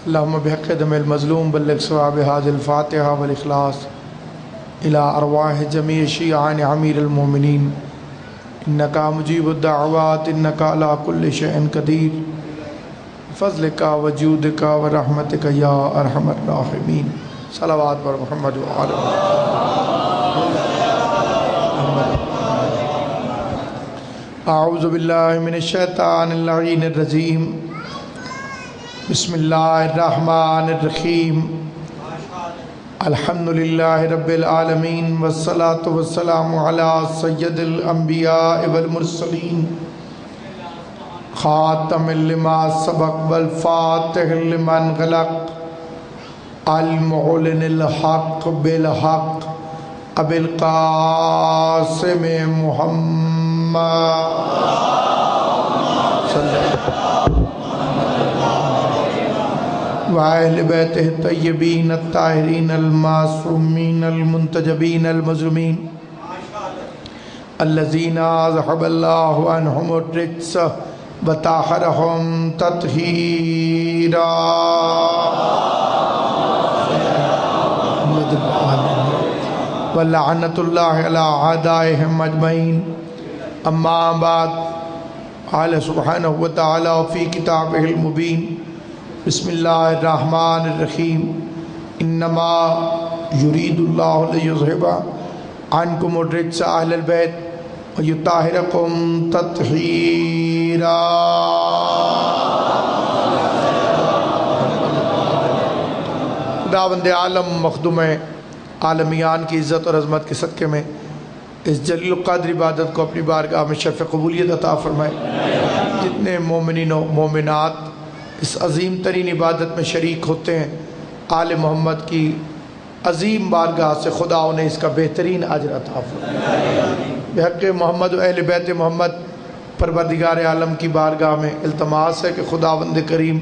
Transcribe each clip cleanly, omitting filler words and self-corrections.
اللهم بحق دم المظلوم بلغ ثواب هذه الفاتحة والإخلاص إلى أرواح جميع شيعان أمير المؤمنين إنك مجيب الدعوات إنك على كل شيء قدير فضلك وجودك ورحمتك يا أرحم الراحمين صلوات بر محمد وآل محمد. أعوذ بالله من الشيطان اللعين الرجيم بسم الله الرحمن الرحيم الحمد لله رب العالمين والصلاة والسلام على سيد الأنبياء والمرسلين خاتم لما سبق والفاتح لمن غلق المعلن الحق بالحق أبي القاسم محمد صلى الله عليه وسلم وأهل بيته الطيبين الطاهرين المعصومين المنتجبين المظلومين الذين أذهب الله عنهم الرجس وطهرهم تطهيرا ولعنة الله على أعدائهم أجمعين. أما بعد قال سبحانه وتعالى في كتابه المبين بسم الله الرحمن الرحيم إنما يريد الله ليذهب عنكم الرجس أهل البيت ويطهركم تطهيرا. خداوند عالم مخدوم عالمیان کی عزت اور عظمت کے صدقے میں اس جلیل القدر عبادت کو اپنی بارگاہ میں شرف قبولیت عطا فرمائے. جتنے مومنین و مومنات اس عظیم ترین عبادت میں شریک ہوتے ہیں آل محمد کی عظیم بارگاہ سے خدا انہیں اس کا بہترین اجر عطا فرمائے. بحق محمد و اہل بیت محمد پروردگار عالم کی بارگاہ میں التماس ہے کہ خداوند کریم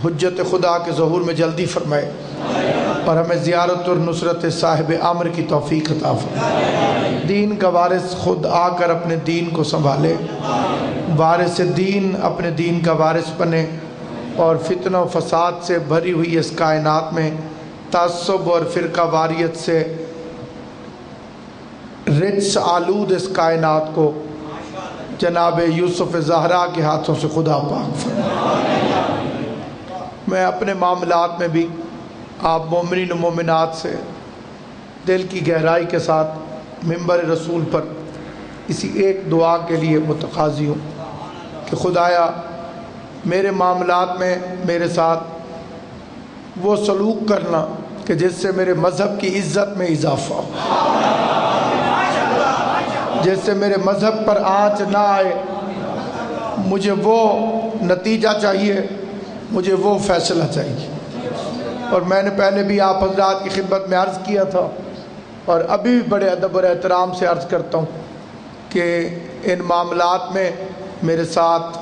حجت خدا کے ظہور میں جلدی فرمائے اور ہمیں زیارت اور نصرت صاحب امر کی توفیق عطا فرمائے. دین کا وارث خود آ کر اپنے دین کو سنبھالے، وارث دین اپنے دین کا وارث بنے اور فتنہ و فساد سے بھری ہوئی اس کائنات میں تعصب اور فرقہ واریت سے رجس آلود اس کائنات کو جناب یوسف زہرا کے ہاتھوں سے خدا پاک فرمائے. میں اپنے معاملات میں بھی آپ مومنین و مومنات سے دل کی گہرائی کے ساتھ منبر رسول پر اسی ایک دعا کے لیے متقاضی ہوں کہ خدایا میرے معاملات میں میرے ساتھ وہ سلوک کرنا کہ جس سے میرے مذہب کی عزت میں اضافہ ہو، جس سے میرے مذہب پر آنچ نہ آئے. مجھے وہ نتیجہ چاہیے، مجھے وہ فیصلہ چاہیے. اور میں نے پہلے بھی آپ حضرات کی خدمت میں عرض کیا تھا اور ابھی بھی بڑے ادب اور احترام سے عرض کرتا ہوں کہ ان معاملات میں میرے ساتھ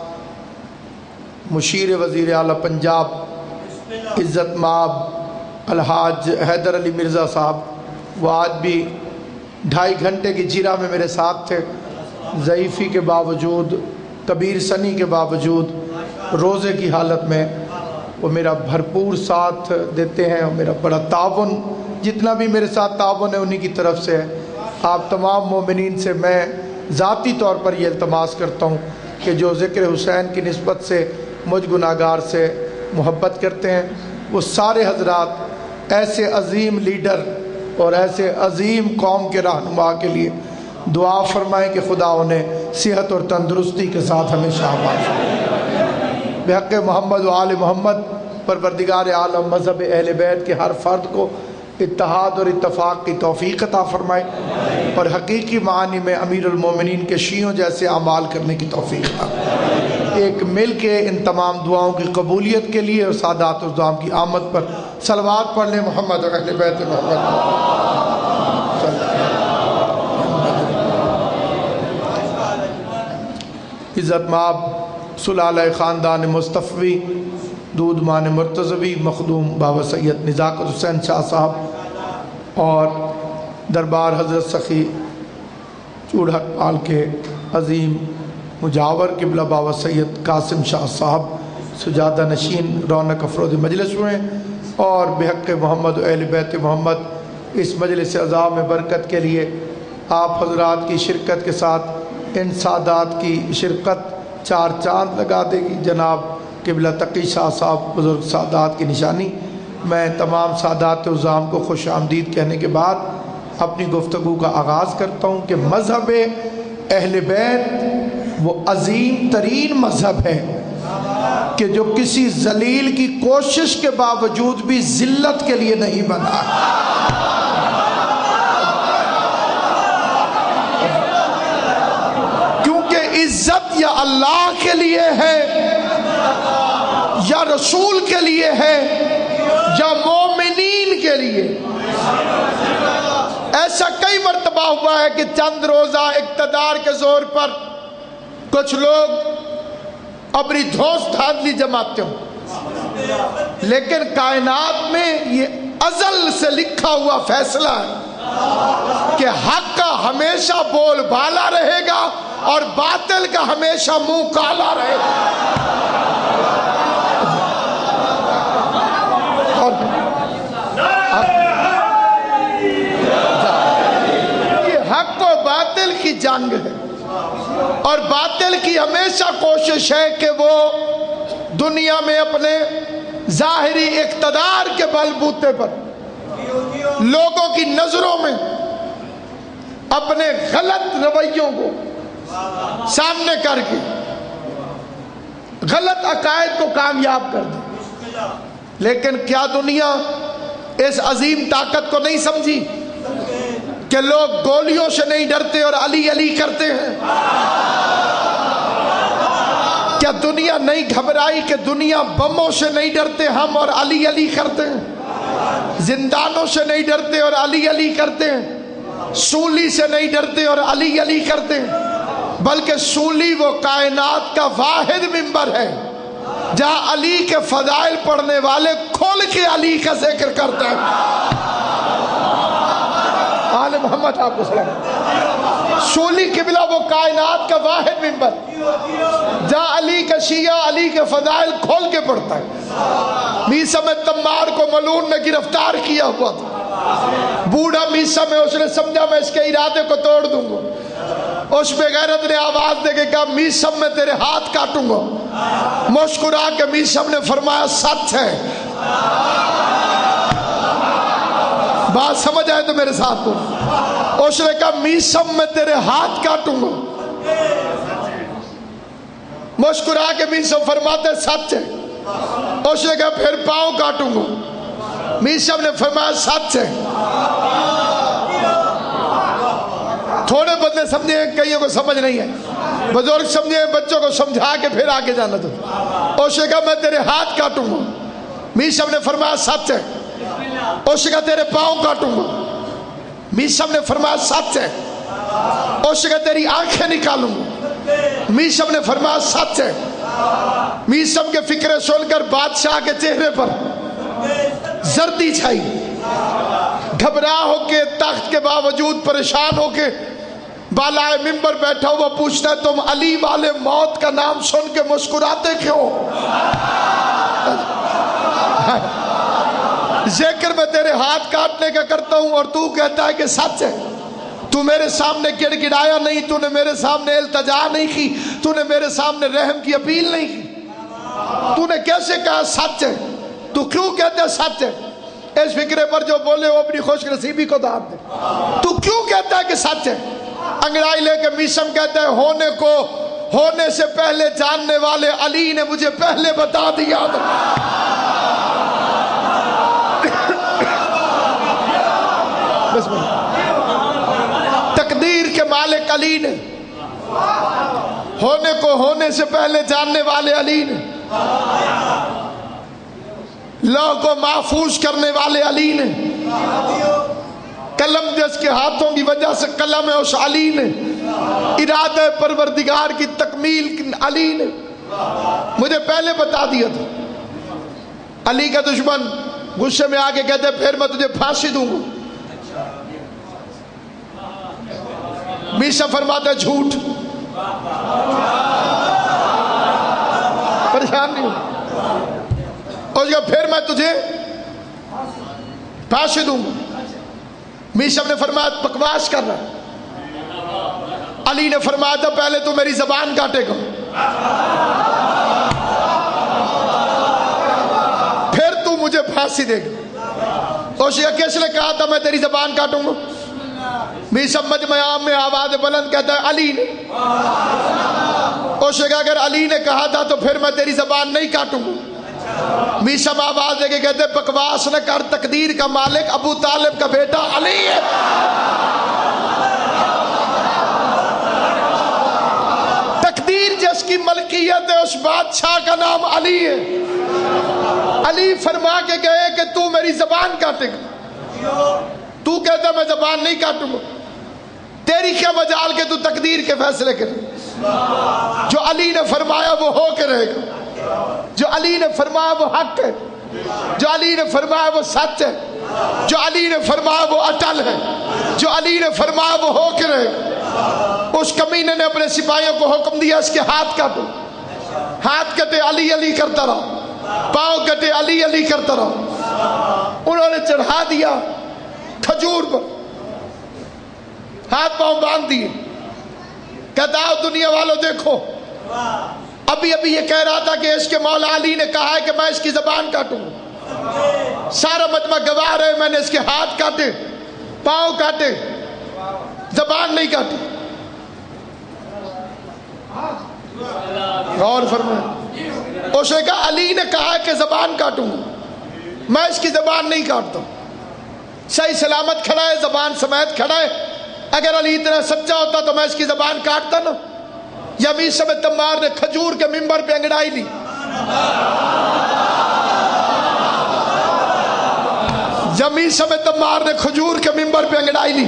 مشیر وزیر اعلیٰ پنجاب عزت مآب الحاج حیدر علی مرزا صاحب وہ آج بھی 2.5 گھنٹے کی جیرہ میں میرے ساتھ تھے. ضعیفی کے باوجود، کبیر سنی کے باوجود، روزے کی حالت میں وہ میرا بھرپور ساتھ دیتے ہیں اور میرا بڑا تعاون، جتنا بھی میرے ساتھ تعاون ہے انہی کی طرف سے ہے. آپ تمام مومنین سے میں ذاتی طور پر یہ التماس کرتا ہوں کہ جو ذکر حسین کی نسبت سے مجھ گناہگار سے محبت کرتے ہیں وہ سارے حضرات ایسے عظیم لیڈر اور ایسے عظیم قوم کے رہنما کے لیے دعا فرمائیں کہ خدا انہیں صحت اور تندرستی کے ساتھ ہمیشہ آباد فرمائے. بحق محمد و آل محمد پروردگار عالم مذہب اہل بیت کے ہر فرد کو اتحاد اور اتفاق کی توفیق عطا فرمائے اور حقیقی معنی میں امیر المومنین کے شیعوں جیسے اعمال کرنے کی توفیق عطا. ایک مل کے ان تمام دعاؤں کی قبولیت کے لیے اور سادات الزام کی آمد پر صلوات پڑھ لیں محمد اور اہل بیت محمد. عزت مآب سلالہ خاندان مصطفی دودمان مرتضوی مخدوم بابا سید نزاکت حسین شاہ صاحب اور دربار حضرت سخی چوڑھک پال کے عظیم مجاور قبلہ بابا سید قاسم شاہ صاحب سجادہ نشین رونق افروز مجلس ہوئے اور بحق محمد و اہل بیت محمد اس مجلس عظام میں برکت کے لیے آپ حضرات کی شرکت کے ساتھ ان سادات کی شرکت چار چاند لگا دے گی۔ جناب قبلہ تقی شاہ صاحب بزرگ سادات کی نشانی۔ میں تمام سادات عظام کو خوش آمدید کہنے کے بعد اپنی گفتگو کا آغاز کرتا ہوں کہ مذہب اہل بیت وہ عظیم ترین مذہب ہے کہ جو کسی ذلیل کی کوشش کے باوجود بھی ذلت کے لیے نہیں بنا، کیونکہ عزت یا اللہ کے لیے ہے یا رسول کے لیے ہے یا مومنین کے لیے۔ ایسا کئی مرتبہ ہوا ہے کہ چند روزہ اقتدار کے زور پر کچھ لوگ اپنی دھوس دھاندلی جماتے ہوں، لیکن کائنات میں یہ ازل سے لکھا ہوا فیصلہ ہے کہ حق کا ہمیشہ بول بالا رہے گا اور باطل کا ہمیشہ منہ کالا رہے گا۔ اور یہ حق و باطل کی جنگ ہے، اور باطل کی ہمیشہ کوشش ہے کہ وہ دنیا میں اپنے ظاہری اقتدار کے بل بوتے پر لوگوں کی نظروں میں اپنے غلط رویوں کو سامنے کر کے غلط عقائد کو کامیاب کر دے۔ لیکن کیا دنیا اس عظیم طاقت کو نہیں سمجھی کہ لوگ گولیوں سے نہیں ڈرتے اور علی علی کرتے ہیں؟ کیا دنیا نہیں گھبرائی کہ دنیا بموں سے نہیں ڈرتے ہم اور علی علی کرتے ہیں؟ زندانوں سے نہیں ڈرتے اور علی علی کرتے ہیں؟ سولی سے نہیں ڈرتے اور علی علی کرتے ہیں؟ بلکہ سولی وہ کائنات کا واحد ممبر ہے جہاں علی کے فضائل پڑھنے والے کھول کے علی کا ذکر کرتے ہیں۔ آل محمد آپ کو سلام۔ سولی قبلہ وہ کائنات کا واحد ممبر جہاں علی کا شیعہ علی کے فضائل کھول کے پڑھتا ہے۔ میسا میں تمار کو ملعون نے گرفتار کیا ہوا تھا، بوڑھا میسا میں اس نے سمجھا میں اس کے ارادے کو توڑ دوں گا، اس بے غیرت نے آواز دے کے کہا میسم میں تیرے ہاتھ کاٹوں گا۔ مسکرا کے میسم نے فرمایا سچ ہے۔ بات سمجھ آئے تو میرے ساتھ بول۔ اس نے کہا میسم میں تیرے ہاتھ کاٹوں گا۔ مسکرا کے میسم فرماتے سچ ہے۔ اس نے کہا پھر پاؤں کاٹوں گا۔ میسم نے فرمایا سچ ہے۔ تھوڑے بدلے سمجھے، کئیوں کو سمجھ نہیں ہے، بزرگ سمجھے، بچوں کو سمجھا کے پھر آگے جانا تو۔ اس نے کہا میں تیرے ہاتھ کاٹوں گا۔ میسم نے فرمایا سچ ہے۔ اس نے کہا تیرے پاؤں کاٹوں گا۔ میسم نے فرمایا سچ ہے۔ اس نے کہا تیری آنکھیں نکالوں گا۔ میسم نے فرمایا سچ ہے۔ میسم کے فکرے سن کر بادشاہ کے چہرے پر زردی چھائی، گھبرا ہو کے تخت کے باوجود پریشان ہو کے بالائے ممبر بیٹھا ہوا پوچھتا ہے تم علی والے موت کا نام سن کے مسکراتے کیوں؟ ذکر میں تیرے ہاتھ کاٹنے کا کرتا ہوں اور تو کہتا ہے کہ سچ ہے۔ تو میرے سامنے گڑ گڑایا نہیں، تو نے میرے سامنے التجا نہیں کی، تو نے میرے سامنے رحم کی اپیل نہیں کی، تو نے کیسے کہا سچ ہے؟ تو کیوں کہتے ہیں سچ ہے؟ اس فکرے پر جو بولے وہ اپنی خوش نصیبی کو داد دے۔ تو کیوں کہتا ہے کہ سچ ہے؟ انگڑائی لے کے میسم کہتا ہے ہونے کو ہونے سے پہلے جاننے والے علی نے مجھے پہلے بتا دیا تھا۔ بسم اللہ۔ تقدیر کے مالک علی نے، ہونے کو ہونے سے پہلے جاننے والے علی نے، لوح کو محفوظ کرنے والے علی نے، قلم جس کے ہاتھوں کی وجہ سے قلم ہے اس علی نے، ارادہ پروردگار کی تکمیل علی نے مجھے پہلے بتا دیا تھا۔ علی کا دشمن غصے میں آگے کہتے ہیں پھر میں تجھے پھانسی دوں گا۔ میسا فرماتا ہے جھوٹ۔ پریشان بیان نہیں ہوگا. اس کا پھر میں تجھے پھانسی دوں گا. میشم نے فرمایا بکواس کر رہا. علی نے فرمایا تھا پہلے تو میری زبان کاٹے گا پھر تو مجھے پھانسی دے گا. اوشیا کس نے کہا تھا میں تیری زبان کاٹوں گا؟ میشم مجمع عام میں آواز بلند کہتا ہے علی نے. اوشیا کہ اگر علی نے کہا تھا تو پھر میں تیری زبان نہیں کاٹوں گا. میشم آواز دے کے کہتے بکواس نہ کر، تقدیر کا مالک ابو طالب کا بیٹا علی ہے. تقدیر جس کی ملکیت ہے اس بادشاہ کا نام علی ہے. علی فرما کے گئے کہ تو میری زبان کاٹے گا. تو کہتا میں زبان نہیں کاٹوں گا. تیری کیا مجال کہ تو تقدیر کے فیصلے کرے. جو علی نے فرمایا وہ ہو کے رہے گا. جو علی نے فرمایا وہ حق ہے. جو علی نے فرمایا وہ سچ ہے. جو علی نے فرمایا وہ اٹل ہے. جو علی نے فرمایا وہ ہو کے رہے گا. اس کمینے نے اپنے سپاہیوں کو حکم دیا اس کے ہاتھ کاٹو. ہاتھ کٹے علی علی کرتا رہا. پاؤں کٹے علی علی کرتا رہا. انہوں نے چڑھا دیا کھجور پر، ہاتھ پاؤں باندھ دیے. کہتا ہے دنیا والوں دیکھو، ابھی ابھی یہ کہہ رہا تھا کہ اس کے مولا علی نے کہا ہے کہ میں اس کی زبان کاٹوں گا. سارا مجمع گواہ رہے میں نے اس کے ہاتھ کاٹے، پاؤں کاٹے، زبان نہیں کاٹی. غور فرمائیں. اس نے کہا علی نے کہا ہے کہ زبان کاٹوں گا، میں اس کی زبان نہیں کاٹتا. صحیح سلامت کھڑا ہے، زبان سمیت کھڑا ہے. اگر علی اتنا سچا ہوتا تو میں اس کی زبان کاٹتا نا. یا میثم تمار نے کھجور کے ممبر پہ انگڑائی لی. یا میثم تمار نے کھجور کے ممبر پہ انگڑائی لی.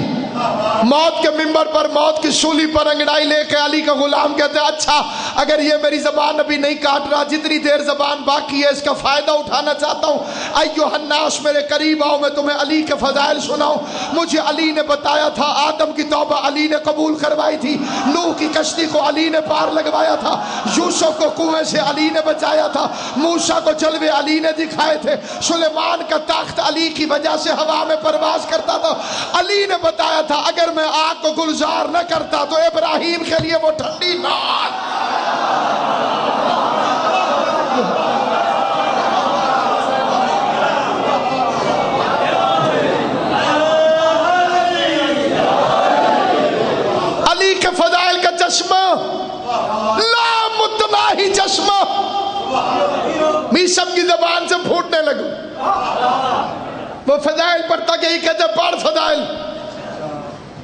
موت کے ممبر پر، موت کی سولی پر انگڑائی لے کے علی کا غلام کہتے ہیں اچھا اگر یہ میری زبان ابھی نہیں کاٹ رہا، جتنی دیر زبان باقی ہے اس کا فائدہ اٹھانا چاہتا ہوں. ایھا الناس میرے قریب آؤ، میں تمہیں علی کے فضائل سناؤں. مجھے علی نے بتایا تھا آدم کی توبہ علی نے قبول کروائی تھی. نوح کی کشتی کو علی نے پار لگوایا تھا. یوسف کو کنویں سے علی نے بچایا تھا. موسیٰ کو جلوے علی نے دکھائے تھے. سلیمان کا تخت علی کی وجہ سے ہوا میں پرواز کرتا تھا. علی نے بتایا تھا اگر میں آگ کو گلزار نہ کرتا تو ابراہیم کے لیے وہ ٹھنڈی نار. علی کے فضائل کا چشمہ لامتناہی چشمہ میثم کی زبان سے پھوٹنے لگا. وہ فضائل پڑھتا کہ یہ کہتے پڑھ فضائل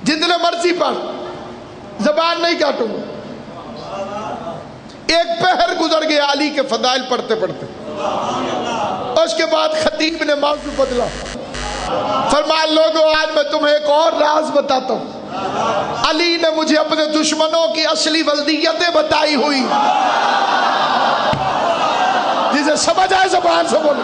جتنے مرضی پڑھ، زبان نہیں کاٹوں گا. ایک پہر گزر گیا علی کے فضائل پڑھتے پڑھتے. اس کے بعد خطیب نے موضوع بدلا. فرمایا لوگوں آج میں تمہیں ایک اور راز بتاتا ہوں. علی نے مجھے اپنے دشمنوں کی اصلی ولدیتیں بتائی ہوئی. جسے سمجھ آئے زبان سے بولے.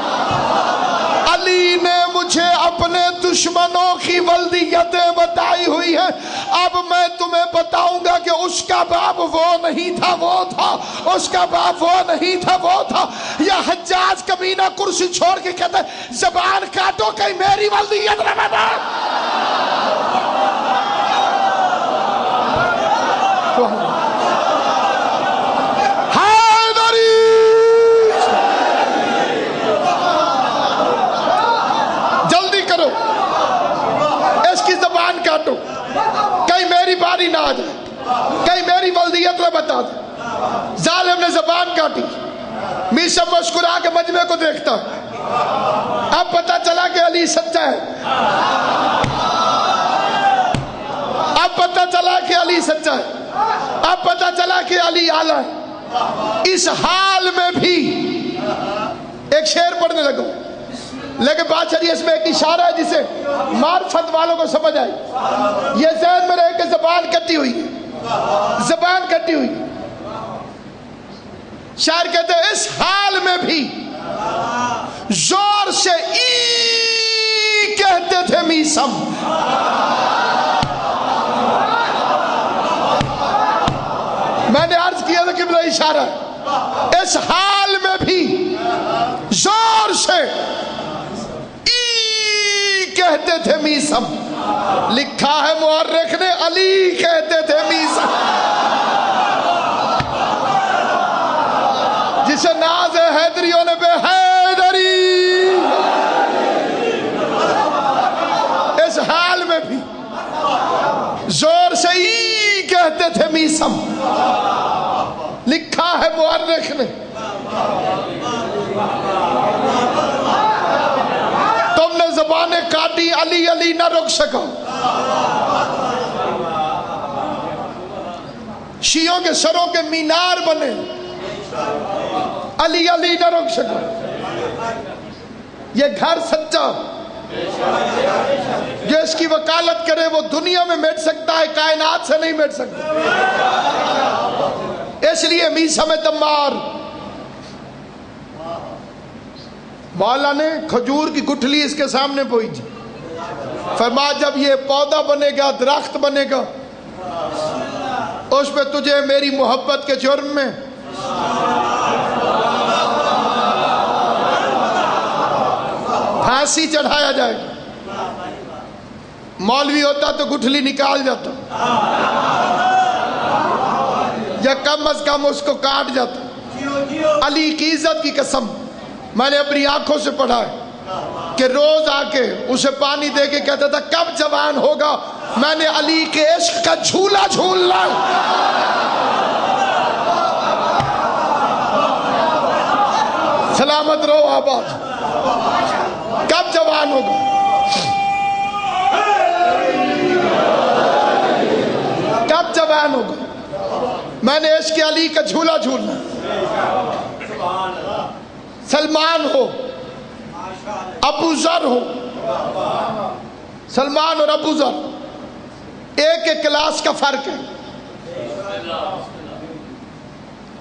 علی نے مجھے اپنے دشمنوں کی ولدیتیں بتائی ہوئی ہیں. اب میں تمہیں بتاؤں گا کہ اس کا باپ وہ نہیں تھا وہ تھا، اس کا باپ وہ نہیں تھا وہ تھا. یا حجاج کمینہ کرسی چھوڑ کے کہتا ہے زبان کاٹو کہیں میری ولدیت نہ بتا. کاٹو کہیں میری باری نہ آ جائے، کہیں میری ولدیت نہ بتا دے. ظالم نے زبان کاٹی. میثم مسکرا کے مجمع کو دیکھتا. اب پتا چلا کہ علی سچا ہے. اب پتا چلا کہ علی سچا ہے. اب پتا چلا کہ علی اعلیٰ ہے. اس حال میں بھی ایک شعر پڑھنے لگا. لیکن بات چلیے اس میں ایک اشارہ ہے جسے معرفت والوں کو سمجھ آئی. یہ ذہن میں رہے کہ زبان کٹی ہوئی، زبان کٹی ہوئی. شاعر کہتے ہیں اس حال میں بھی زور سے ای کہتے تھے میثم. میں نے عرض کیا تھا کہ میرا اشارہ ہے. اس حال میں میسم، لکھا ہے مورخ نے علی کہتے تھے میسم، جسے ناز حیدریوں نے بے حیدری، اس حال میں بھی زور سے ای کہتے تھے میسم، لکھا ہے مورخ نے تم نے زبانیں کاٹی علی علی نہ رک سکا، شیعوں کے سروں کے مینار بنے علی علی نہ رک سکا، یہ گھر سچا جو اس کی وکالت کرے وہ دنیا میں مٹ سکتا ہے، کائنات سے نہیں مٹ سکتا۔ اس لیے میسم تمار مولا نے کھجور کی گٹھلی اس کے سامنے بوئی، فرمایا جب یہ پودا بنے گا، درخت بنے گا، اس پہ تجھے میری محبت کے جرم میں پھانسی چڑھایا جائے گا۔ مولوی ہوتا تو گٹھلی نکال جاتا، یا کم از کم اس کو کاٹ جاتا۔ علی کی عزت کی قسم، میں نے اپنی آنکھوں سے پڑھا ہے کہ روز آ کے اسے پانی دے کے کہتا تھا کب جوان ہوگا، میں نے علی کے عشق کا جھولا جھولنا، سلامت رہو آباد، کب جوان ہوگا۔ کب جوان ہوگا، میں نے عشق علی کا جھولا جھولنا۔ سلمان ہو، ابو ذر ہو، سلمان اور ابو ذر ایک ایک کلاس کا فرق ہے۔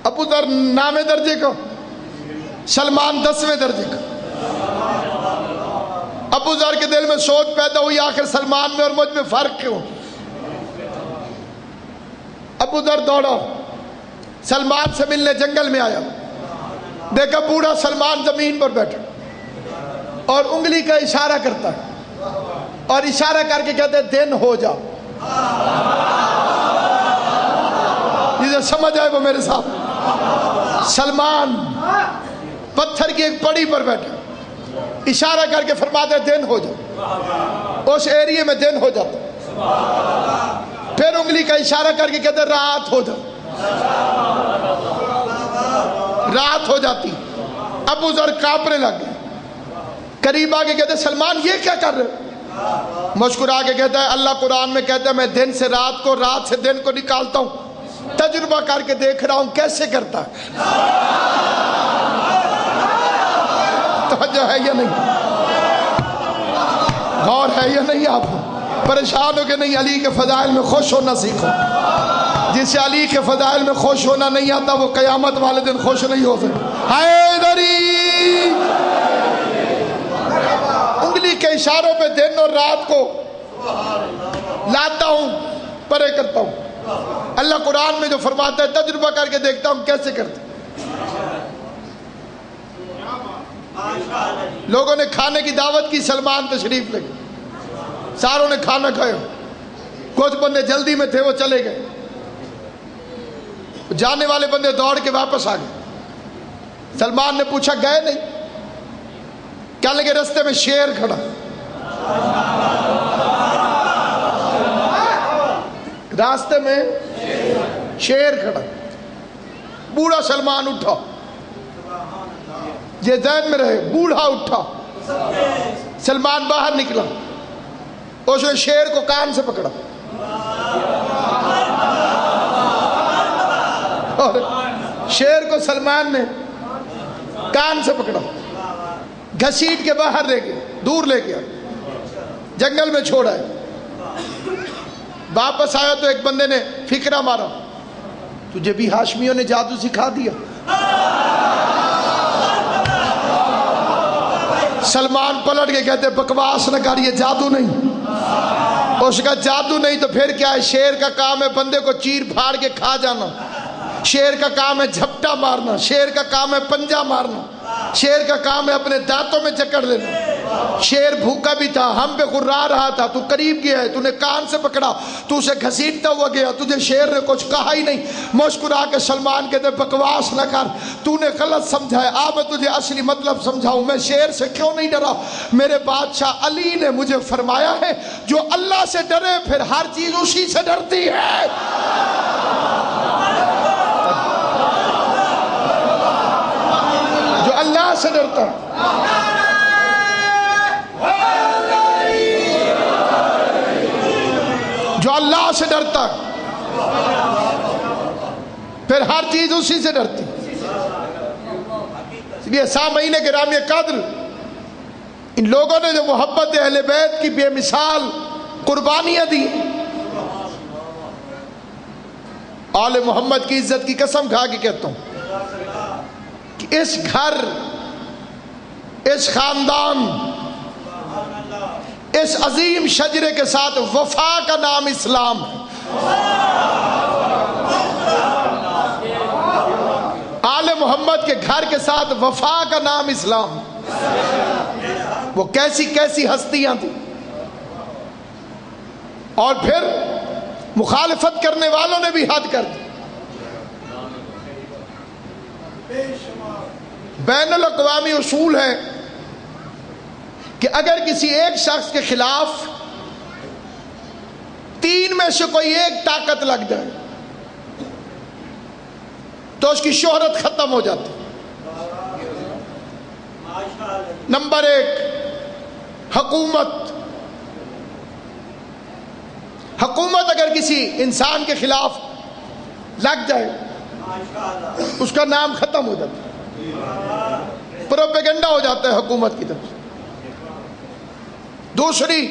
ابو ذر 9ویں درجے کا، سلمان 10ویں درجے کا۔ ابو ذر کے دل میں سوچ پیدا ہوئی آخر سلمان میں اور مجھ میں فرق کیوں؟ ابو ذر دوڑا، سلمان سے ملنے جنگل میں آیا، دیکھا بوڑھا سلمان زمین پر بیٹھا اور انگلی کا اشارہ کرتا ہے اور اشارہ کر کے کہتے دن ہو جا۔ جسے سمجھ آئے وہ میرے ساتھ۔ سلمان پتھر کی ایک پڑی پر بیٹھا، اشارہ کر کے فرماتے دن ہو جا، اس ایریے میں دن ہو جاتا، پھر انگلی کا اشارہ کر کے کہتے رات ہو جا، رات ہو جاتی۔ ابو ذر کانپنے لگ گئے، قریب آگے کہتے سلمان یہ کیا کر رہے؟ مسکرا کے کہتا ہے اللہ قرآن میں کہتا ہے میں دن سے رات کو، رات سے دن کو نکالتا ہوں، تجربہ کر کے دیکھ رہا ہوں کیسے کرتا ہے۔ توجہ ہے یا نہیں؟ غور ہے یا نہیں؟ آپ پریشان ہو کہ نہیں؟ علی کے فضائل میں خوش ہونا سیکھو۔ جسے علی کے فضائل میں خوش ہونا نہیں آتا وہ قیامت والے دن خوش نہیں ہو سکتا۔ حیدری انگلی کے اشاروں پہ دن اور رات کو لاتا ہوں، پرے کرتا ہوں۔ اللہ قرآن میں جو فرماتا ہے تجربہ کر کے دیکھتا ہوں کیسے کرتا۔ لوگوں نے کھانے کی دعوت کی، سلمان تشریف لے گئے، ساروں نے کھانا کھایا، کچھ بندے جلدی میں تھے وہ چلے گئے، جانے والے بندے دوڑ کے واپس آ گئے۔ سلمان نے پوچھا گئے نہیں؟ کیا لگے رستے میں شیر کھڑا، راستے میں شیر کھڑا۔ بوڑھا سلمان اٹھا، یہ ذہن میں رہے، بوڑھا اٹھا، سلمان باہر نکلا، اس نے شیر کو کان سے پکڑا اور شیر کو سلمان نے کان سے پکڑا، گھسیٹ کے باہر لے گیا، دور لے گیا، جنگل میں چھوڑا ہے۔ واپس آیا تو ایک بندے نے فکرہ مارا، تجھے بھی ہاشمیوں نے جادو سکھا دیا؟ سلمان پلٹ کے کہتے بکواس نہ کر، یہ جادو نہیں۔ اس کا جادو نہیں تو پھر کیا ہے؟ شیر کا کام ہے بندے کو چیر پھاڑ کے کھا جانا، شیر کا کام ہے جھپٹا مارنا، شیر کا کام ہے پنجہ مارنا، شیر کا کام ہے اپنے دانتوں میں جکڑ لینا۔ شیر بھوکا بھی تھا، ہم پہ غرا رہا تھا، تو قریب گیا ہے، تو نے کان سے پکڑا، تو اسے گھسیٹتا ہوا گیا، تجھے شیر نے کچھ کہا ہی نہیں، مسکرا کے سلمان کہتے بکواس نہ کر، تو نے غلط سمجھا ہے، آب میں تجھے اصلی مطلب سمجھاؤں، میں شیر سے کیوں نہیں ڈرا؟ میرے بادشاہ علی نے مجھے فرمایا ہے جو اللہ سے ڈرے پھر ہر چیز اسی سے ڈرتی ہے۔ جو اللہ سے ڈرتا ہے، جو اللہ سے ڈرتا ہے پھر ہر چیز اسی سے ڈرتی۔ اس لیے سامعین گرامی قدر، ان لوگوں نے جو محبت اہل بیت کی بے مثال قربانیاں دی، آل محمد کی عزت کی قسم کھا کے کہتا ہوں کہ اس گھر، اس خاندان، اس عظیم شجرے کے ساتھ وفا کا نام اسلام ہے۔ آل محمد کے گھر کے ساتھ وفا کا نام اسلام۔ وہ کیسی کیسی ہستیاں تھیں، اور پھر مخالفت کرنے والوں نے بھی حد کر دی۔ بین الاقوامی اصول ہے کہ اگر کسی ایک شخص کے خلاف 3 میں سے کوئی ایک طاقت لگ جائے تو اس کی شہرت ختم ہو جاتی۔ نمبر 1 حکومت۔ حکومت اگر کسی انسان کے خلاف لگ جائے اس کا نام ختم ہو جاتا ہے، پروپیگنڈا ہو جاتا ہے حکومت کی طرف سے۔ دوسری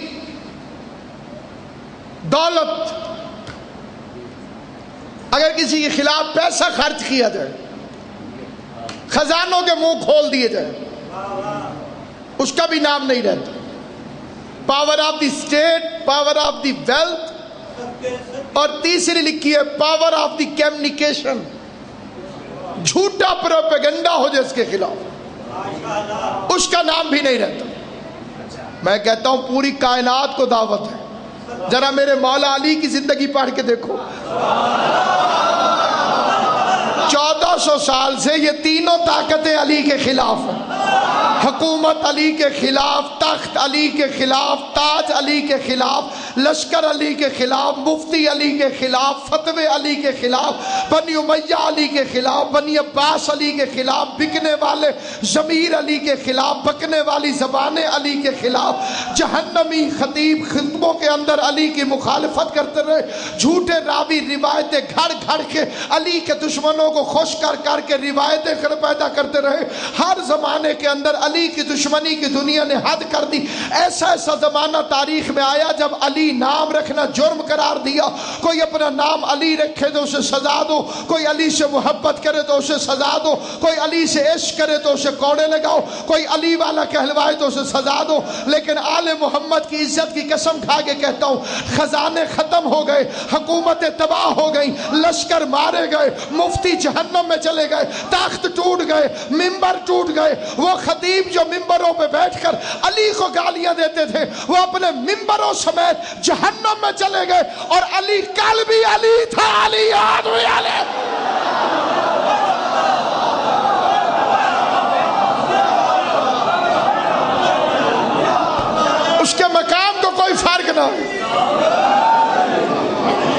دولت، اگر کسی کے خلاف پیسہ خرچ کیا جائے، خزانوں کے منہ کھول دیے جائے، اس کا بھی نام نہیں رہتا۔ Power of the state, power of the wealth, اور تیسری لکھی ہے پاور آف دی کمیونیکیشن۔ جھوٹا پروپیگنڈا ہو جائے اس کے خلاف، اس کا نام بھی نہیں رہتا۔ میں کہتا ہوں پوری کائنات کو دعوت ہے، ذرا میرے مولا علی کی زندگی پڑھ کے دیکھو۔ 1400 سال سے یہ تینوں طاقتیں علی کے خلاف ہیں۔ حکومت علی کے خلاف، تخت علی کے خلاف، تاج علی کے خلاف، لشکر علی کے خلاف، مفتی علی کے خلاف، فتوے علی کے خلاف، بنی امیہ علی کے خلاف، بنی عباس علی کے خلاف، بکنے والے ضمیر علی کے خلاف، بکنے والی زبانیں علی کے خلاف، جہنمی خطیب خطبوں کے اندر علی کی مخالفت کرتے رہے، جھوٹے راوی روایتیں گھڑ گھڑ کے علی کے دشمنوں کو خوش کر کر کے روایتیں پیدا کرتے رہے۔ ہر زمانے کے اندر علی کی دشمنی کی دنیا نے حد کر دی۔ ایسا ایسا زمانہ تاریخ میں آیا جب علی نام رکھنا جرم قرار دیا۔ کوئی اپنا نام علی رکھے تو اسے سزا دو، کوئی علی سے محبت کرے تو اسے سزا دو، کوئی علی سے عشق کرے تو اسے کوڑے لگاؤ، کوئی علی والا کہلوائے تو اسے سزا دو۔ لیکن آل محمد کی عزت کی قسم کھا کے کہتا ہوں، خزانے ختم ہو گئے، حکومتیں تباہ ہو گئیں، لشکر مارے گئے، مفتی جہنم میں چلے گئے، تخت ٹوٹ گئے، ممبر ٹوٹ گئے۔ وہ خطیب جو ممبروں پہ بیٹھ کر علی کو گالیاں دیتے تھے وہ اپنے ممبروں سمیت جہنم میں چلے گئے، اور علی کل بھی علی تھا، علی یاد ہوئی علی۔ اس کے مقام کو کوئی فرق نہ ہو،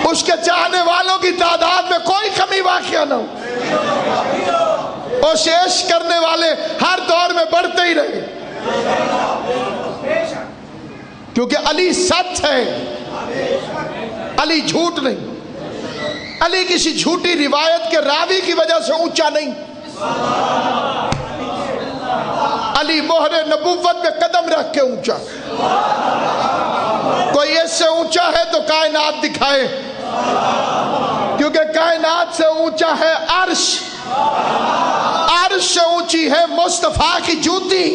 اس کے چاہنے والوں کی تعداد میں کوئی کمی واقع نہ ہو، اور عشق کرنے والے ہر دور میں بڑھتے ہی رہے، کیونکہ علی سچ ہے، علی جھوٹ نہیں۔ علی کسی جھوٹی روایت کے راوی کی وجہ سے اونچا نہیں، علی مہر نبوت میں قدم رکھ کے اونچا۔ کوئی اس سے اونچا ہے تو کائنات دکھائے، کیونکہ کائنات سے اونچا ہے عرش، عرش سے اونچی ہے مصطفیٰ کی جوتی،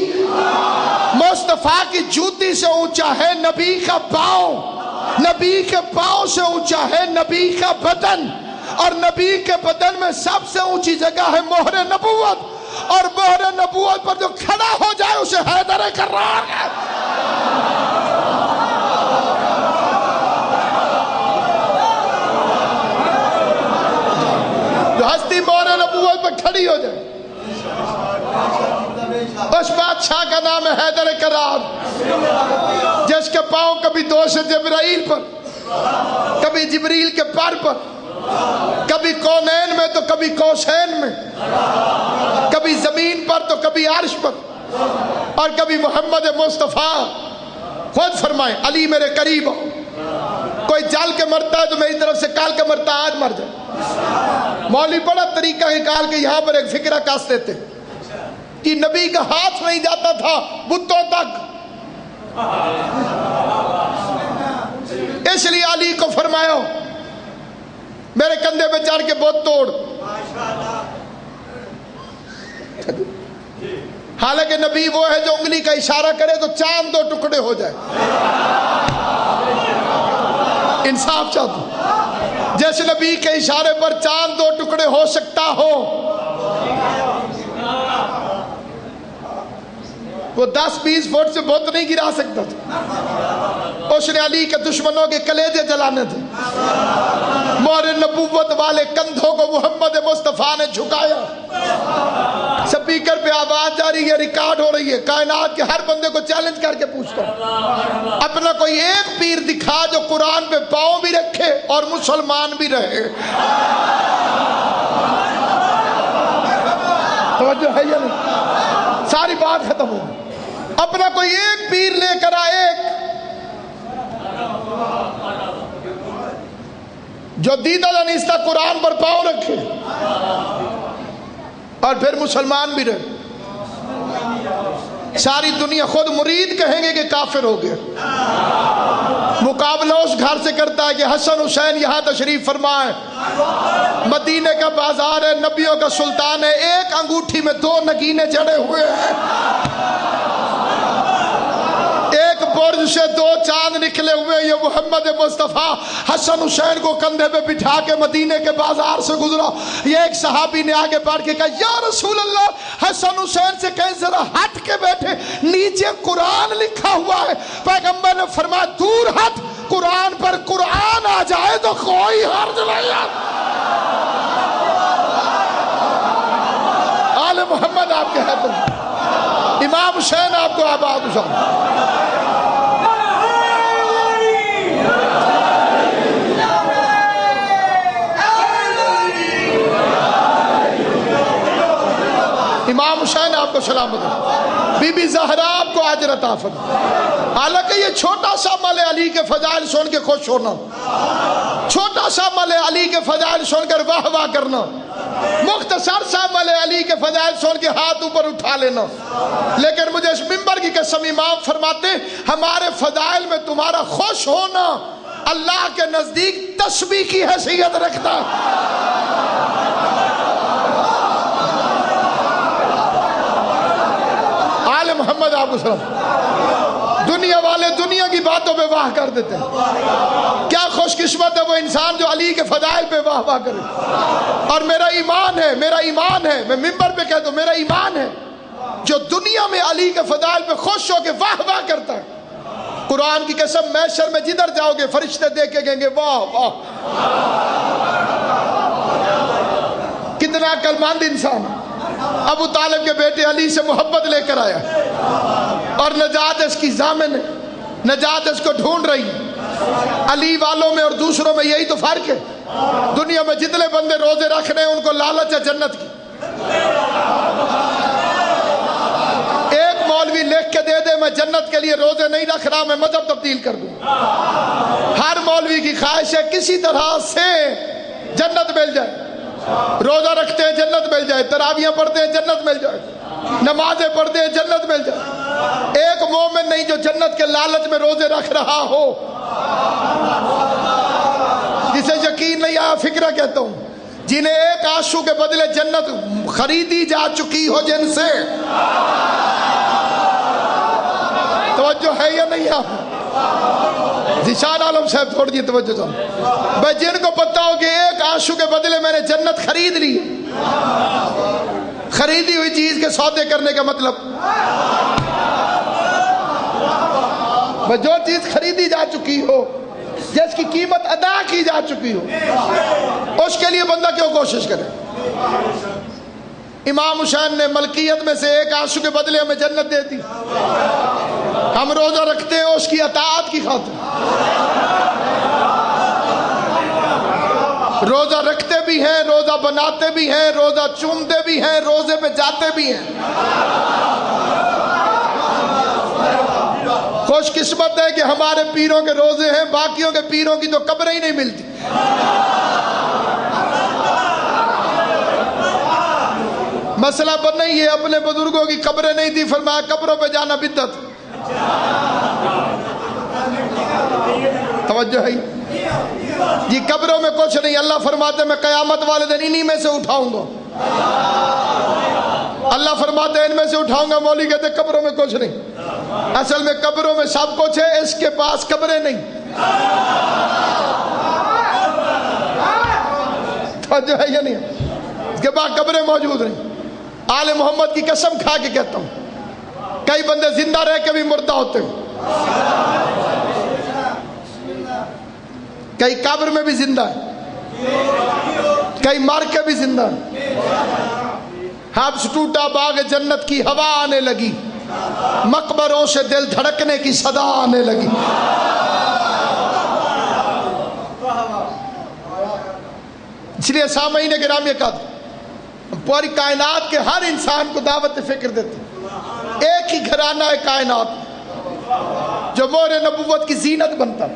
مصطفیٰ کی جوتی سے اونچا ہے نبی کا پاؤں، نبی کے پاؤں سے اونچا ہے نبی کا بدن، اور نبی کے بدن میں سب سے اونچی جگہ ہے مہر نبوت۔ اور مہر نبوت پر جو کھڑا ہو جائے اسے حیدر کرار ہے۔ جو ہستی مہر نبوت پر کھڑی ہو جائے اس بادشاہ کا نام ہے حیدر کرار، جس کے پاؤں کبھی دوش جبرائیل پر، کبھی جبریل کے پر پر، کبھی کونین میں تو کبھی کوسین میں، کبھی زمین پر تو کبھی عرش پر، اور کبھی محمد مصطفیٰ۔ خود فرمائیں علی میرے قریب ہو، کوئی جل کے مرتا ہے تو میری طرف سے کال کے مرتا آج مر جائے۔ مولوی بڑا طریقہ نکال کے یہاں پر ایک فکرہ کاس دیتے کہ نبی کا ہاتھ نہیں جاتا تھا بتوں تک، اس لیے علی کو فرمایا میرے کندھے پہ چڑھ کے بت توڑ۔ حالانکہ نبی وہ ہے جو انگلی کا اشارہ کرے تو چاند دو ٹکڑے ہو جائے۔ انصاف چاہتا ہوں، جیسے نبی کے اشارے پر چاند دو ٹکڑے ہو سکتا ہو، وہ 10-20 فٹ سے بت نہیں گرا سکتا تھا۔ اس نے علی کے دشمنوں کے کلیجے جلانے تھے۔ مہر نبوت والے کندھوں کو محمد مصطفیٰ نے جھکایا۔ سپیکر پہ آواز جاری ہے، ریکارڈ ہو رہی ہے، کائنات کے ہر بندے کو چیلنج کر کے پوچھتا ہوں، اپنا کوئی ایک پیر دکھا جو قرآن پہ پاؤں بھی رکھے اور مسلمان بھی رہے۔ توجہ ہے یا نہیں؟ ساری بات ختم ہو، اپنا کوئی ایک پیر لے کر آئے جو دیدہ دانستہ قرآن پر پاؤں رکھے اور پھر مسلمان بھی رہے۔ ساری دنیا خود مرید کہیں گے کہ کافر ہو گئے۔ مقابلہ اس گھر سے کرتا ہے کہ حسن حسین یہاں تشریف فرمائے، مدینے کا بازار ہے، نبیوں کا سلطان ہے، ایک انگوٹھی میں 2 نگینے جڑے ہوئے ہیں، ایک برج سے 2 چاند نکلے ہوئے۔ یہ محمد مصطفیٰ حسن حسین کو کندھے پہ بٹھا کے مدینے کے بازار سے گزرا۔ یہ ایک صحابی نے آگے بڑھ کے کہا یا رسول اللہ، حسن حسین سے کہیں ذرا ہٹ کے بیٹھے، نیچے قرآن لکھا ہوا ہے۔ پیغمبر نے فرمایا دور ہٹ، قرآن پر قرآن آ جائے تو کوئی حرج نہیں ہے۔ آل محمد آپ کے ہیں، امام حسین آپ کو آباد حسین۔ امام حسین آپ کو سلامت ہے، بی بی زہرا آپ کو اجر عطا فرمائے۔ حالانکہ یہ چھوٹا سا عمل ہے علی کے فضائل سن کے خوش ہونا، چھوٹا سا عمل ہے علی کے فضائل سن کر واہ واہ کرنا، مختصر سا عمل ہے علی کے فضائل سن کے ہاتھ اوپر اٹھا لینا۔ لیکن مجھے اس منبر کی قسم امام فرماتے ہمارے فضائل میں تمہارا خوش ہونا اللہ کے نزدیک تسبیح کی حیثیت رکھتا ہے۔ آل محمد آپ کو سلام۔ دنیا والے دنیا کی باتوں پہ واہ کر دیتے ہیں، کیا خوش قسمت ہے وہ انسان جو علی کے فضائل پہ واہ واہ کرے۔ اور میرا ایمان ہے، میرا ایمان ہے، میں منبر پہ کہتا ہوں میرا ایمان ہے، جو دنیا میں علی کے فضائل پہ خوش ہو کے واہ واہ کرتا ہے، قرآن کی قسم محشر میں جدھر جاؤ گے فرشتے دیکھ کے کہیں گے واہ واہ کتنا عقلمند انسان ہے۔ ابو طالب کے بیٹے علی سے محبت لے کر آیا اور نجات اس کی ضامن ہے، نجات اس کو ڈھونڈ رہی ہے۔ علی والوں میں اور دوسروں میں یہی تو فرق ہے، دنیا میں جتنے بندے روزے رکھ رہے ہیں ان کو لالچ ہے جنت کی۔ ایک مولوی لکھ کے دے دے میں جنت کے لیے روزے نہیں رکھ رہا، میں مذہب تبدیل کر دوں۔ ہر مولوی کی خواہش ہے کسی طرح سے جنت مل جائے، روزہ رکھتے ہیں جنت مل جائے، تراویحیں پڑھتے ہیں جنت مل جائے، نمازیں پڑھتے ہیں جنت مل جائے۔ ایک مومن نہیں جو جنت کے لالچ میں روزے رکھ رہا ہو، جسے یقین نہیں آیا فکرہ کہتا ہوں، جنہیں ایک آنسو کے بدلے جنت خریدی جا چکی ہو جن سے، توجہ ہے یا نہیں آپ؟ ذیشان عالم صاحب تھوڑ دیئے توجہ صاحب بھائی، جن کو پتہ ہو کہ ایک آنسو کے بدلے میں نے جنت خرید لی، خریدی ہوئی چیز کے سودے کرنے کا مطلب جو چیز خریدی جا چکی ہو، جس کی قیمت ادا کی جا چکی ہو، اس کے لیے بندہ کیوں کوشش کرے؟ امام حسین نے ملکیت میں سے ایک آنسو کے بدلے ہمیں جنت دے دی. ہم روزہ رکھتے ہیں اس کی اطاعت کی خاطر. روزہ رکھتے بھی ہیں، روزہ بناتے بھی ہیں، روزہ چومتے بھی ہیں، روزے پہ جاتے بھی ہیں. خوش قسمت ہے کہ ہمارے پیروں کے روزے ہیں، باقیوں کے پیروں کی تو قبریں ہی نہیں ملتی. مسئلہ بن نہیں ہے، اپنے بزرگوں کی قبریں نہیں تھی، فرمایا قبروں پہ جانا بدعت. توجہ ہے جی، قبروں میں کچھ نہیں. اللہ فرماتے میں قیامت والے دن انہی میں سے اٹھاؤں گا. اللہ فرماتے ان میں سے اٹھاؤں گا. مولوی کہتے قبروں میں کچھ نہیں. اصل میں قبروں میں سب کچھ ہے، اس کے پاس قبریں نہیں. توجہ ہے یا نہیں؟ اس کے پاس قبریں موجود نہیں. آل محمد کی قسم کھا کے کہتا ہوں، کئی بندے زندہ رہ کے بھی مردہ ہوتے ہیں، کئی قبر میں بھی زندہ ہے، کئی مر کے بھی زندہ ہے. حبس ٹوٹا، باغ جنت کی ہوا آنے لگی، مقبروں سے دل دھڑکنے کی صدا آنے لگی. اس لیے سامعین گرامی کا پوری کائنات کے ہر انسان کو دعوت فکر دیتے. ایک ہی گھرانہ ہے کائنات جو مہر نبوت کی زینت بنتا.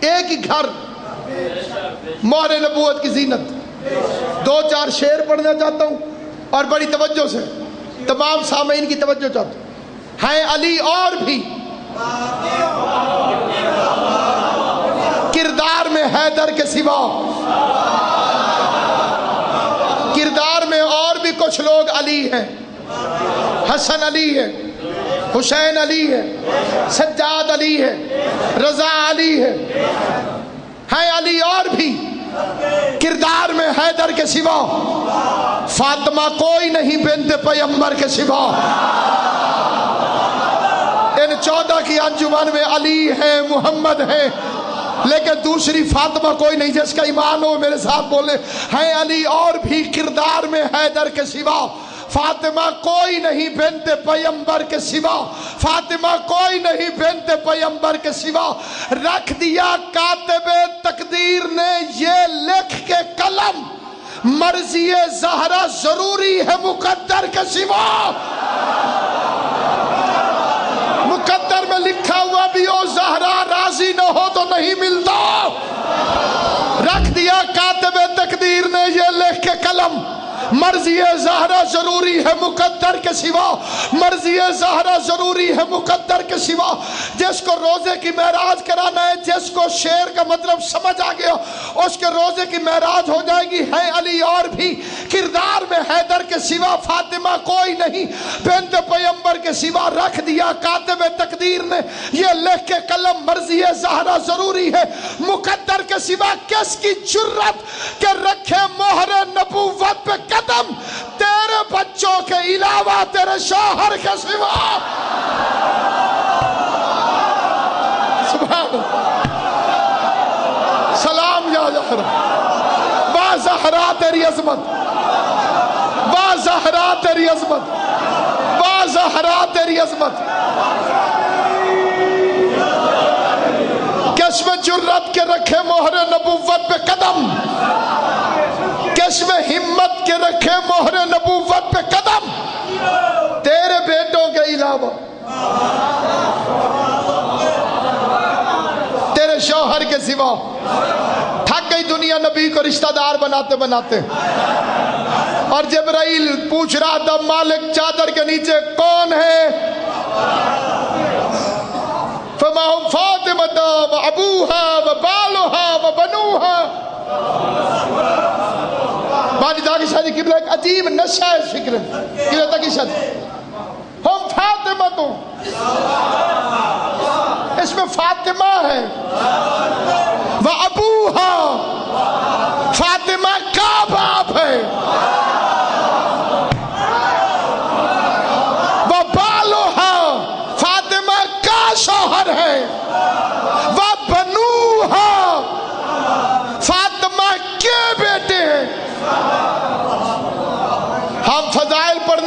ایک ہی گھر مہر نبوت کی زینت. دو چار شعر پڑھنا چاہتا ہوں اور بڑی توجہ سے تمام سامعین کی توجہ چاہتا ہوں. ہیں علی اور بھی کردار میں حیدر کے سوا، کردار میں اور بھی کچھ لوگ علی ہیں. حسن علی ہے، حسین علی ہے، سجاد علی ہے، رضا علی ہے. ہیں علی اور بھی کردار میں حیدر کے سوا. فاطمہ کوئی نہیں بنت پیغمبر کے سوا. ان 14 کی انجمن میں علی ہے، محمد ہے، لیکن دوسری فاطمہ کوئی نہیں. جس کا ایمان ہو میرے ساتھ بولے، ہیں علی اور بھی کردار میں حیدر کے سوا. فاطمہ کوئی نہیں بنت پیغمبر کے سوا. فاطمہ کوئی نہیں بنت پیغمبر کے سوا. رکھ دیا کاتب تقدیر نے یہ لکھ کے قلم، مرضی زہرا ضروری ہے مقدر کے سوا. مقدر میں لکھا ہوا بھی ہو، زہرا راضی نہ ہو تو نہیں ملتا. رکھ دیا کاتب تقدیر نے یہ لکھ کے قلم، مرضی زہرا ضروری ہے مقدر کے سوا. مرضی زہرا ضروری ہے مقدر کے سوا. جس کو روزے کی معراج کرانا ہے، جس کو شعر کا مطلب سمجھ آ گیا، اس کے روزے کی معراج ہو جائے گی. ہے علی اور بھی کردار میں حیدر کے سوا. فاطمہ کوئی نہیں بنت پیغمبر کے سوا. رکھ دیا کاتب تقدیر نے یہ لکھ کے قلم، مرضی زہرا ضروری ہے مقدر کے سوا. کس کی جرت کہ رکھے مہر نبوت پہ قدم، تیرے بچوں کے علاوہ تیرے شوہر کے سوا. سبحان اللہ. سلام یا زہرا، واہ زہرا تیری عظمت، واہ زہرا تیری عظمت، واہ زہرا تیری عظمت. کس میں جرت کے رکھے مہر نبوت پہ قدم، کس میں ہمت کے رکھے مہر نبوت پہ قدم، تیرے بیٹوں کے علاوہ، تیرے شوہر کے سوا. تھک گئی دنیا نبی کو رشتہ دار بناتے بناتے. اور جبرائیل پوچھ رہا تھا مالک چادر کے نیچے کون ہے؟ فما ہم فاطمہ و ابوہا و بالوہا و بنوہا. بانی داغی شاہدی قبلہ ایک عجیب نشہ ہے اس فکر میں. قبلہ تاکی شاہدی ہم فاطمہ تو، اس میں فاطمہ ہے، و ابوہا، فاطمہ کا باپ ہے.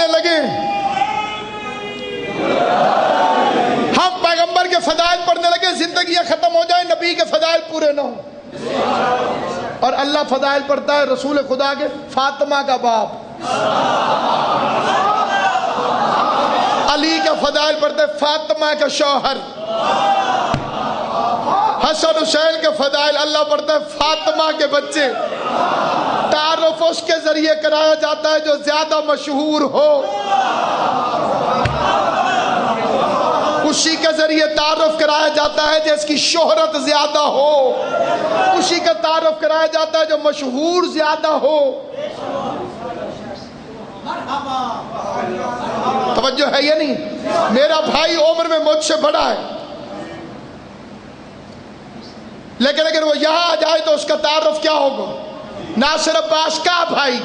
پڑھنے لگے، ہم پیغمبر کے فضائل پڑھنے لگے، زندگیاں ختم ہو جائیں نبی کے فضائل پورے نہ ہوں. اور اللہ فضائل پڑھتا ہے رسول خدا کے، فاطمہ کا باپ، علی کا فضائل پڑھتا ہے، فاطمہ کا شوہر، حسن حسین کے فضائل اللہ پڑھتا ہے، فاطمہ کے بچے. تعارف اس کے ذریعے کرایا جاتا ہے جو زیادہ مشہور ہو، اسی کے ذریعے تعارف کرایا جاتا ہے جس کی شہرت زیادہ ہو، اسی کا تعارف کرایا جاتا ہے جو مشہور زیادہ ہو. توجہ ہے یا نہیں؟ میرا بھائی عمر میں مجھ سے بڑا ہے، لیکن اگر وہ یہاں آ جائے تو اس کا تعارف کیا ہوگا؟ ناصر عباس کا بھائی،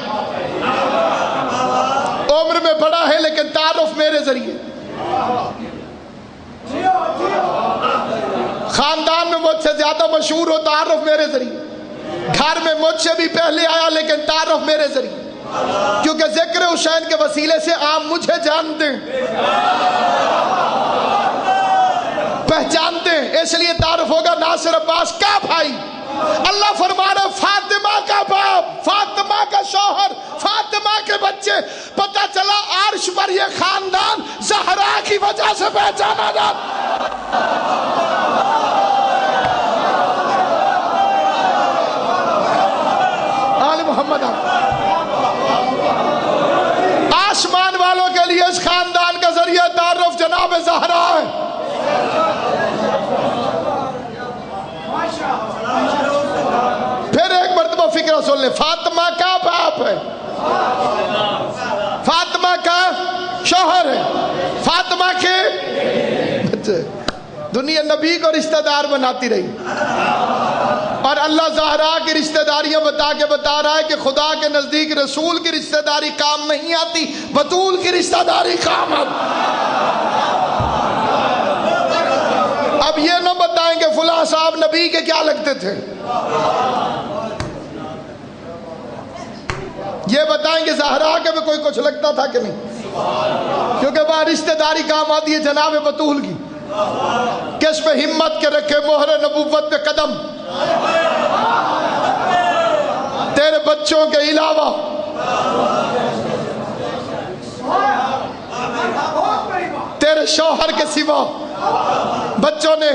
عمر میں بڑا ہے لیکن تعارف میرے ذریعے، خاندان میں مجھ سے زیادہ مشہور ہو، تعارف میرے ذریعے، گھر میں مجھ سے بھی پہلے آیا لیکن تعارف میرے ذریعے، کیونکہ ذکر حسین کے وسیلے سے آپ مجھے جانتے ہیں، پہچانتے ہیں، اس لیے تعارف ہوگا ناصر عباس کا بھائی. اللہ فرما رہا فاطمہ کا باپ، فاطمہ کا شوہر، فاطمہ کے بچے. پتہ چلا عرش پر یہ خاندان زہرا کی وجہ سے پہچانا جاتا. آل محمد. آسمان والوں کے لیے اس خاندان کا ذریعہ تعارف جناب زہرا ہے. پھر ایک مرتبہ فکرہ سن لیں، فاطمہ کا باپ ہے، فاطمہ کا شوہر ہے، فاطمہ کے بچے. دنیا نبی کو رشتہ دار بناتی رہی، اور اللہ زہرا کی رشتہ داریاں بتا کے بتا رہا ہے کہ خدا کے نزدیک رسول کی رشتہ داری کام نہیں آتی، بطول کی رشتہ داری کام آتی. اب یہ نہ بتائیں کہ فلاں صاحب نبی کے کیا لگتے تھے، یہ بتائیں کہ زہرا کے میں کوئی کچھ لگتا تھا کہ نہیں، کیونکہ وہاں رشتہ داری کام آتی ہے جناب بطول کی. کس پہ ہمت کے رکھے مہر نبوت پہ قدم، تیرے بچوں کے علاوہ تیرے شوہر کے سوا بچوں نے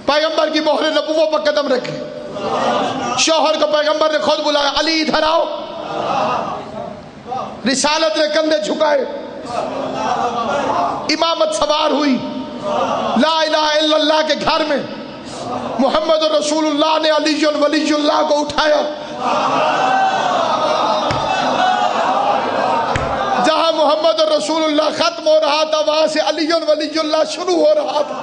پیغمبر کی مہر نبوت پر قدم رکھے. شوہر کو پیغمبر نے خود بلایا، علی ادھر آؤ. رسالت نے کندھے جھکائے، امامت سوار ہوئی، لا الہ الا اللہ کے گھر میں محمد رسول اللہ نے علی ولی اللہ کو اٹھایا. جہاں محمد رسول اللہ ختم ہو رہا تھا وہاں سے علی ولی اللہ شروع ہو رہا تھا.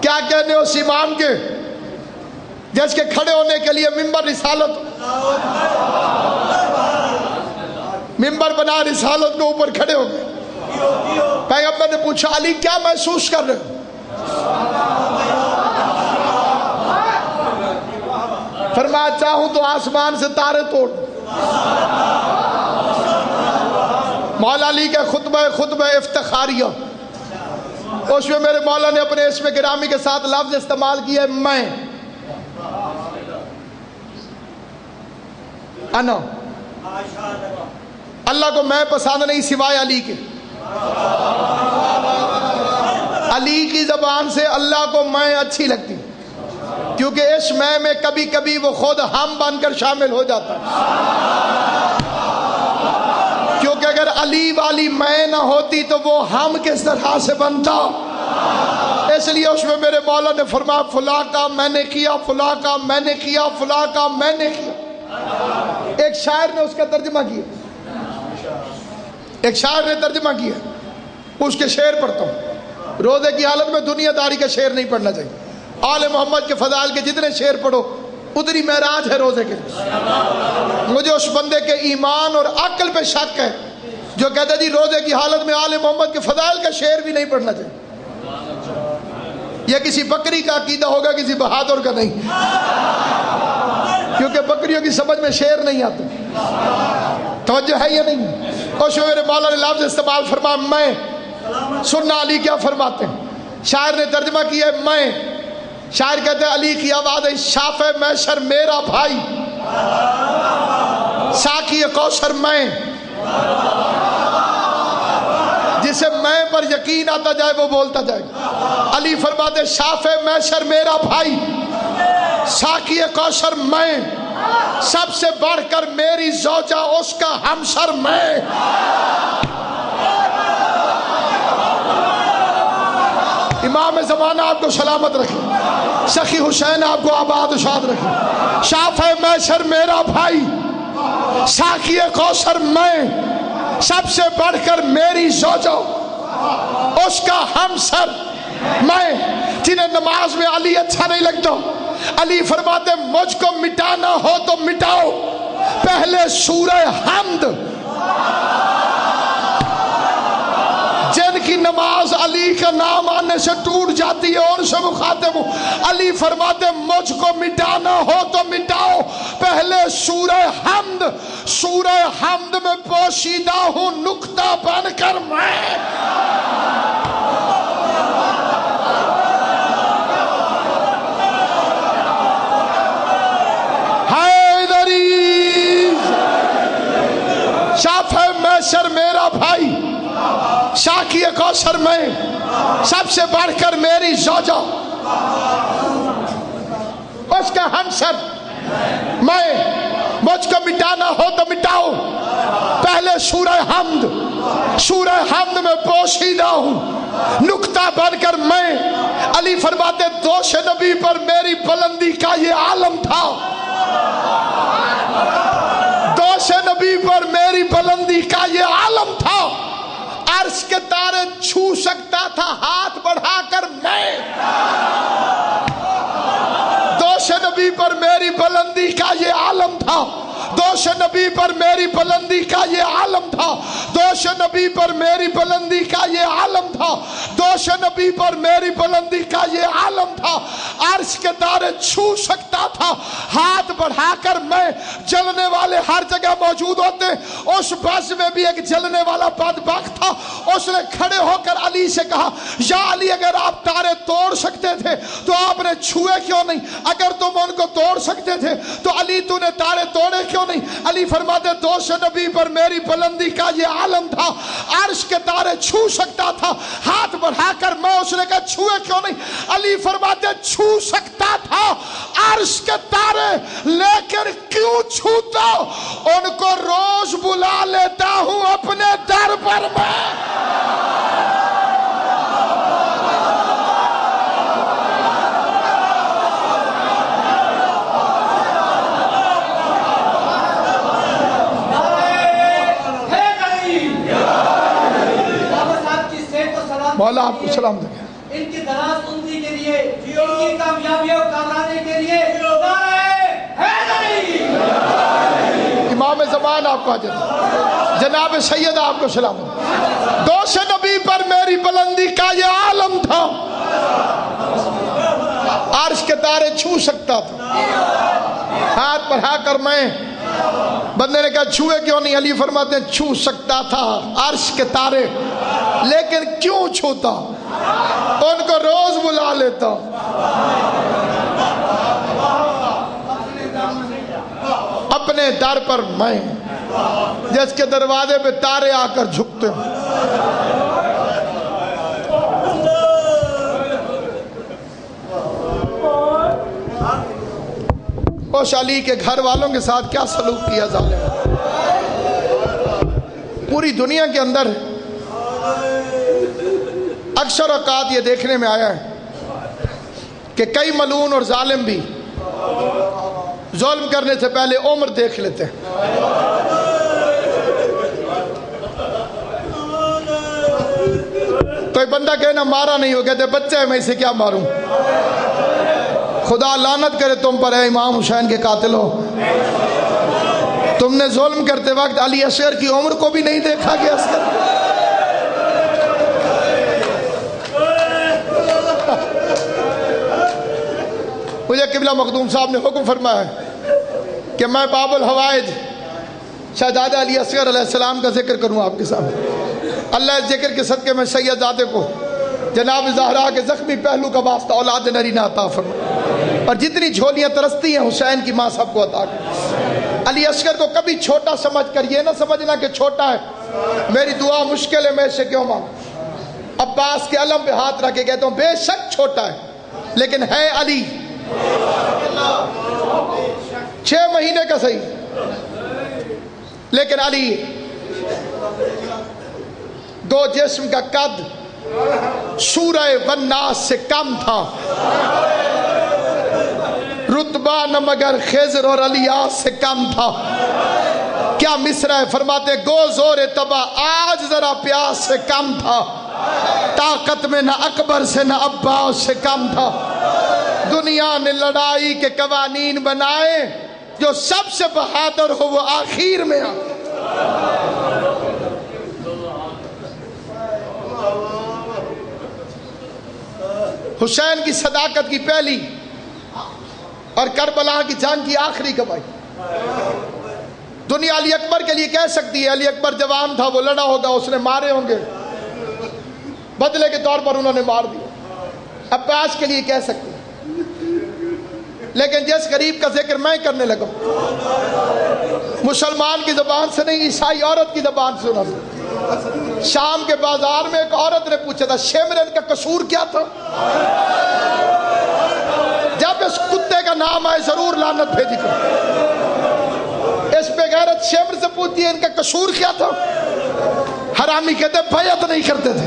کیا کہنے اس امام کے جس کے کھڑے ہونے کے لیے ممبر رسالت، ممبر بنا رسالت کے اوپر کھڑے ہو گئے. پیغمبر نے پوچھا علی کیا محسوس کر رہے ہو؟ فرمایا چاہوں تو آسمان سے تارے توڑ. مولا علی کا خطبہ افتخاریہ، اس میں میرے مولا نے اپنے اسم گرامی کے ساتھ لفظ استعمال کیا ہے میں، انا. اللہ کو میں پسند نہیں سوائے علی کے. علی کی زبان سے اللہ کو میں اچھی لگتی، کیونکہ اس میں کبھی کبھی وہ خود ہم بن کر شامل ہو جاتا ہے. کیونکہ اگر علی والی میں نہ ہوتی تو وہ ہم کس طرح سے بنتا. اس لیے اس میں میرے مولا نے فرمایا فلاں کا میں نے کیا، فلاں کا میں نے کیا، فلاں کا میں نے کیا. ایک شاعر نے اس کا ترجمہ کیا، ایک شاعر نے ترجمہ کیا، اس کے شعر پڑھتا ہوں. روزے کی حالت میں دنیا داری کا شعر نہیں پڑھنا چاہیے. آل محمد کے فضائل کے جتنے شعر پڑھو اتنی معراج ہے روزے کے. مجھے اس بندے کے ایمان اور عقل پہ شک ہے جو کہتا جی روزے کی حالت میں آل محمد کے فضائل کا شعر بھی نہیں پڑھنا چاہیے. یہ کسی بکری کا عقیدہ ہوگا، کسی بہادر کا نہیں. کیونکہ بکریوں کی سمجھ میں شیر نہیں آتے. توجہ ہے یا نہیں؟ اور میرے مولا نے لفظ استعمال فرما میں. سننا علی کیا فرماتے ہیں. شاعر نے ترجمہ کیا ہے میں. شاعر کہتے ہیں علی کی آواز ہے شافع محشر میرا بھائی، ساقی کوثر میں. جسے میں پر یقین آتا جائے وہ بولتا جائے گا. علی فرماتے ہیں شافع محشر میرا بھائی، ساقی کوثر میں، سب سے بڑھ کر میری زوجہ اس کا ہمسر میں. امام زمانہ آپ کو سلامت رکھے، سخی حسین آپ کو آباد و شاد رکھے. شافع محشر میرا بھائی، ساقی کوثر میں، سب سے بڑھ کر میری زوجہ اس کا ہمسر میں. جنہیں نماز میں علی اچھا نہیں لگتا، علی فرماتے مجھ کو مٹانا ہو تو مٹاؤ، پہلے سورہ حمد. جن کی نماز علی کا نام آنے سے ٹوٹ جاتی ہے اور سے مخاطب ہوں، علی فرماتے مجھ کو مٹانا ہو تو مٹاؤ، پہلے سورہ حمد. سورہ حمد میں پوشیدہ ہوں نقطہ بن کر میں. شافع محشر میرا بھائی، ساقی کوثر میں، سب سے بڑھ کر میری زوجہ اس کا ہمسر میں. مجھ کو مٹانا ہو تو مٹاؤ، پہلے سورہ حمد. سورہ حمد میں پوشیدہ ہوں نقطہ بن کر میں. علی فرماتے دوش نبی پر میری بلندی کا یہ عالم تھا، دوش نبی پر میری بلندی کا یہ عالم تھا. عرش کے تارے چھو سکتا تھا ہاتھ بڑھا کر میں. دوش نبی پر میری بلندی کا یہ عالم تھا، دوش نبی پر میری بلندی کا یہ عالم تھا، دوش نبی پر میری بلندی کا یہ عالم تھا، دوش نبی پر میری بلندی کا یہ عالم تھا. عرش کے تارے چھو سکتا تھا ہاتھ بڑھا کر میں. جلنے والے ہر جگہ موجود ہوتے، اس بس میں بھی ایک جلنے والا بدبخت تھا. اس نے کھڑے ہو کر علی سے کہا یا علی اگر آپ تارے توڑ سکتے تھے تو آپ نے چھوئے کیوں نہیں؟ اگر تم ان کو توڑ سکتے تھے تو علی تو نے تارے توڑے کیوں نہیں؟ علی فرماتے دوش نبی پر میری بلندی کا یہ عالم تھا، عرش کے تارے چھو سکتا تھا ہاتھ بڑھا کر میں. اس نے کہا چھوئے کیوں نہیں؟ علی فرماتے چھو سکتا تھا عرش کے تارے، لیکن کیوں چھوتا؟ ان کو روز بلا لیتا ہوں اپنے در پر میں. مولا آپ کو سلام دے. ان کی دراز زندگی کے لیے، ان کی کامیابی اور کامرانی کے لیے نعرہ حیدری. امام زمان آپ کو حاضر، جناب سید آپ کو سلام دے. دوش نبی پر میری بلندی کا یہ عالم تھا، عرش کے تارے چھو سکتا تھا ہاتھ بڑھا کر میں. بندے نے کہا چھوئے کیوں نہیں؟ علی فرماتے ہیں چھو سکتا تھا عرش کے تارے، لیکن کیوں چھوتا؟ ان کو روز بلا لیتا. اپنے در پر میں، جس کے دروازے پہ تارے آ کر جھکتے ہیں. اس علی کے گھر والوں کے ساتھ کیا سلوک کیا ظالم. پوری دنیا کے اندر اکثر اوقات یہ دیکھنے میں آیا ہے کہ کئی ملعون اور ظالم بھی ظلم کرنے سے پہلے عمر دیکھ لیتے ہیں. کوئی بندہ کہنا مارا نہیں ہو، کہتے بچہ ہے میں اسے کیا ماروں. خدا لعنت کرے تم پر اے امام حسین کے قاتل ہو. تم نے ظلم کرتے وقت علی اصغر کی عمر کو بھی نہیں دیکھا کہ اصغر. مجھے قبلہ مخدوم صاحب نے حکم فرمایا ہے کہ میں باب الحوائج شہزادہ علی اصغر علیہ السلام کا ذکر کروں آپ کے سامنے. اللہ اس ذکر کے صدقے میں سیدزادے کو جناب زہرا کے زخمی پہلو کا واسطہ اولاد نرینہ عطا فرما، اور جتنی جھولیاں ترستی ہیں حسین کی ماں سب کو عطا کر. علی اصغر کو کبھی چھوٹا سمجھ کر یہ نہ سمجھنا کہ چھوٹا ہے، میری دعا مشکل ہے میں اسے کیوں مانگ. عباس کے علم پہ ہاتھ رکھ کے کہتا ہوں بے شک چھوٹا ہے لیکن ہے علی. 6 مہینے کا صحیح لیکن علی 2 جسم کا قد سورہ والناس سے کم تھا، رتبہ نہ مگر خضر اور الیاس سے کم تھا. کیا مصرع ہے، فرماتے گو زور تبا آج ذرا پیاس سے کم تھا، طاقت میں نہ اکبر سے نہ عباس سے کم تھا. دنیا نے لڑائی کے قوانین بنائے، جو سب سے بہادر ہو وہ آخر میں آ. حسین کی صداقت کی پہلی اور کربلا کی جنگ کی آخری گواہی. دنیا علی اکبر کے لیے کہہ سکتی ہے علی اکبر جوان تھا، وہ لڑا ہوگا، اس نے مارے ہوں گے، بدلے کے طور پر انہوں نے مار دیا. عباس کے لیے کہہ سکتی ہے، لیکن جس غریب کا ذکر میں کرنے لگا مسلمان کی زبان سے نہیں، عیسائی عورت کی زبان سے سنا. شام کے بازار میں ایک عورت نے پوچھا تھا شمرن کا قصور کیا تھا؟ جب اس کتے کا نام آئے ضرور لعنت بھیجی کرو. اس پہ غیرت شمر سے پوچھتی ہے ان کا قصور کیا تھا؟ حرامی کہتے بیعت نہیں کرتے تھے.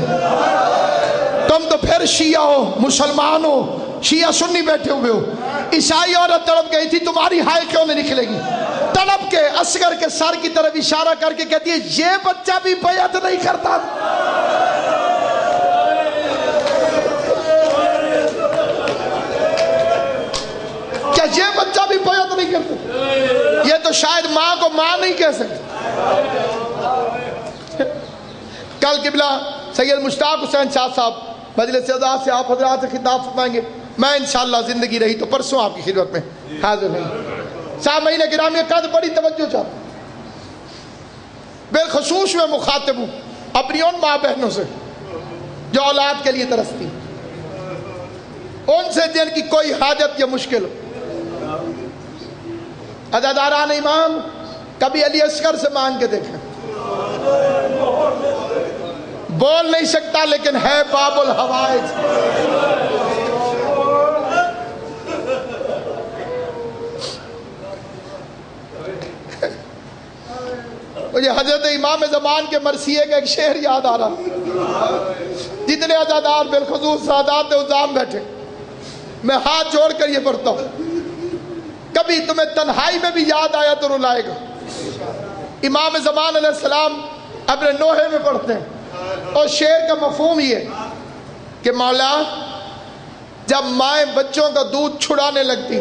تم تو پھر شیعہ ہو، مسلمان ہو، شیعہ سنی بیٹھے ہوئے ہو. عیسائی عورت تڑپ گئی تھی تمہاری ہائے کیوں نہیں نکلے گی؟ تڑپ کے اصغر کے سر کی طرف اشارہ کر کے کہتی ہے یہ بچہ بھی بیعت نہیں کرتا. کیا یہ بچہ بھی بیعت نہیں کرتا؟ یہ تو شاید ماں کو ماں نہیں کہہ سکتی. کل قبلہ سید مشتاق حسین شاہ صاحب مجلس اعزاز سے آپ حضرات سے خطاب فرمائیں گے. میں انشاءاللہ زندگی رہی تو پرسوں آپ کی خدمت میں حاضر نہیں. سامعین گرامی قدر بڑی توجہ چاہتا ہوں، بالخصوص میں مخاطب ہوں اپنی ان ماں بہنوں سے جو اولاد کے لیے ترستی، ان سے جن کی کوئی حاجت یا مشکل ہو. عزاداران امام کبھی علی اصغر سے مانگ کے دیکھیں. بول نہیں سکتا لیکن ہے باب الحوائج. مجھے حضرت امام زمان کے مرثیے کا ایک شعر یاد آ رہا. جتنے عزادار بالخصوص سادات عظام بیٹھے، میں ہاتھ جوڑ کر یہ پڑھتا ہوں، کبھی تمہیں تنہائی میں بھی یاد آیا تو رلائے گا. امام زمان علیہ السلام اپنے نوحے میں پڑھتے ہیں اور شعر کا مفہوم یہ کہ مولا جب مائیں بچوں کا دودھ چھڑانے لگتی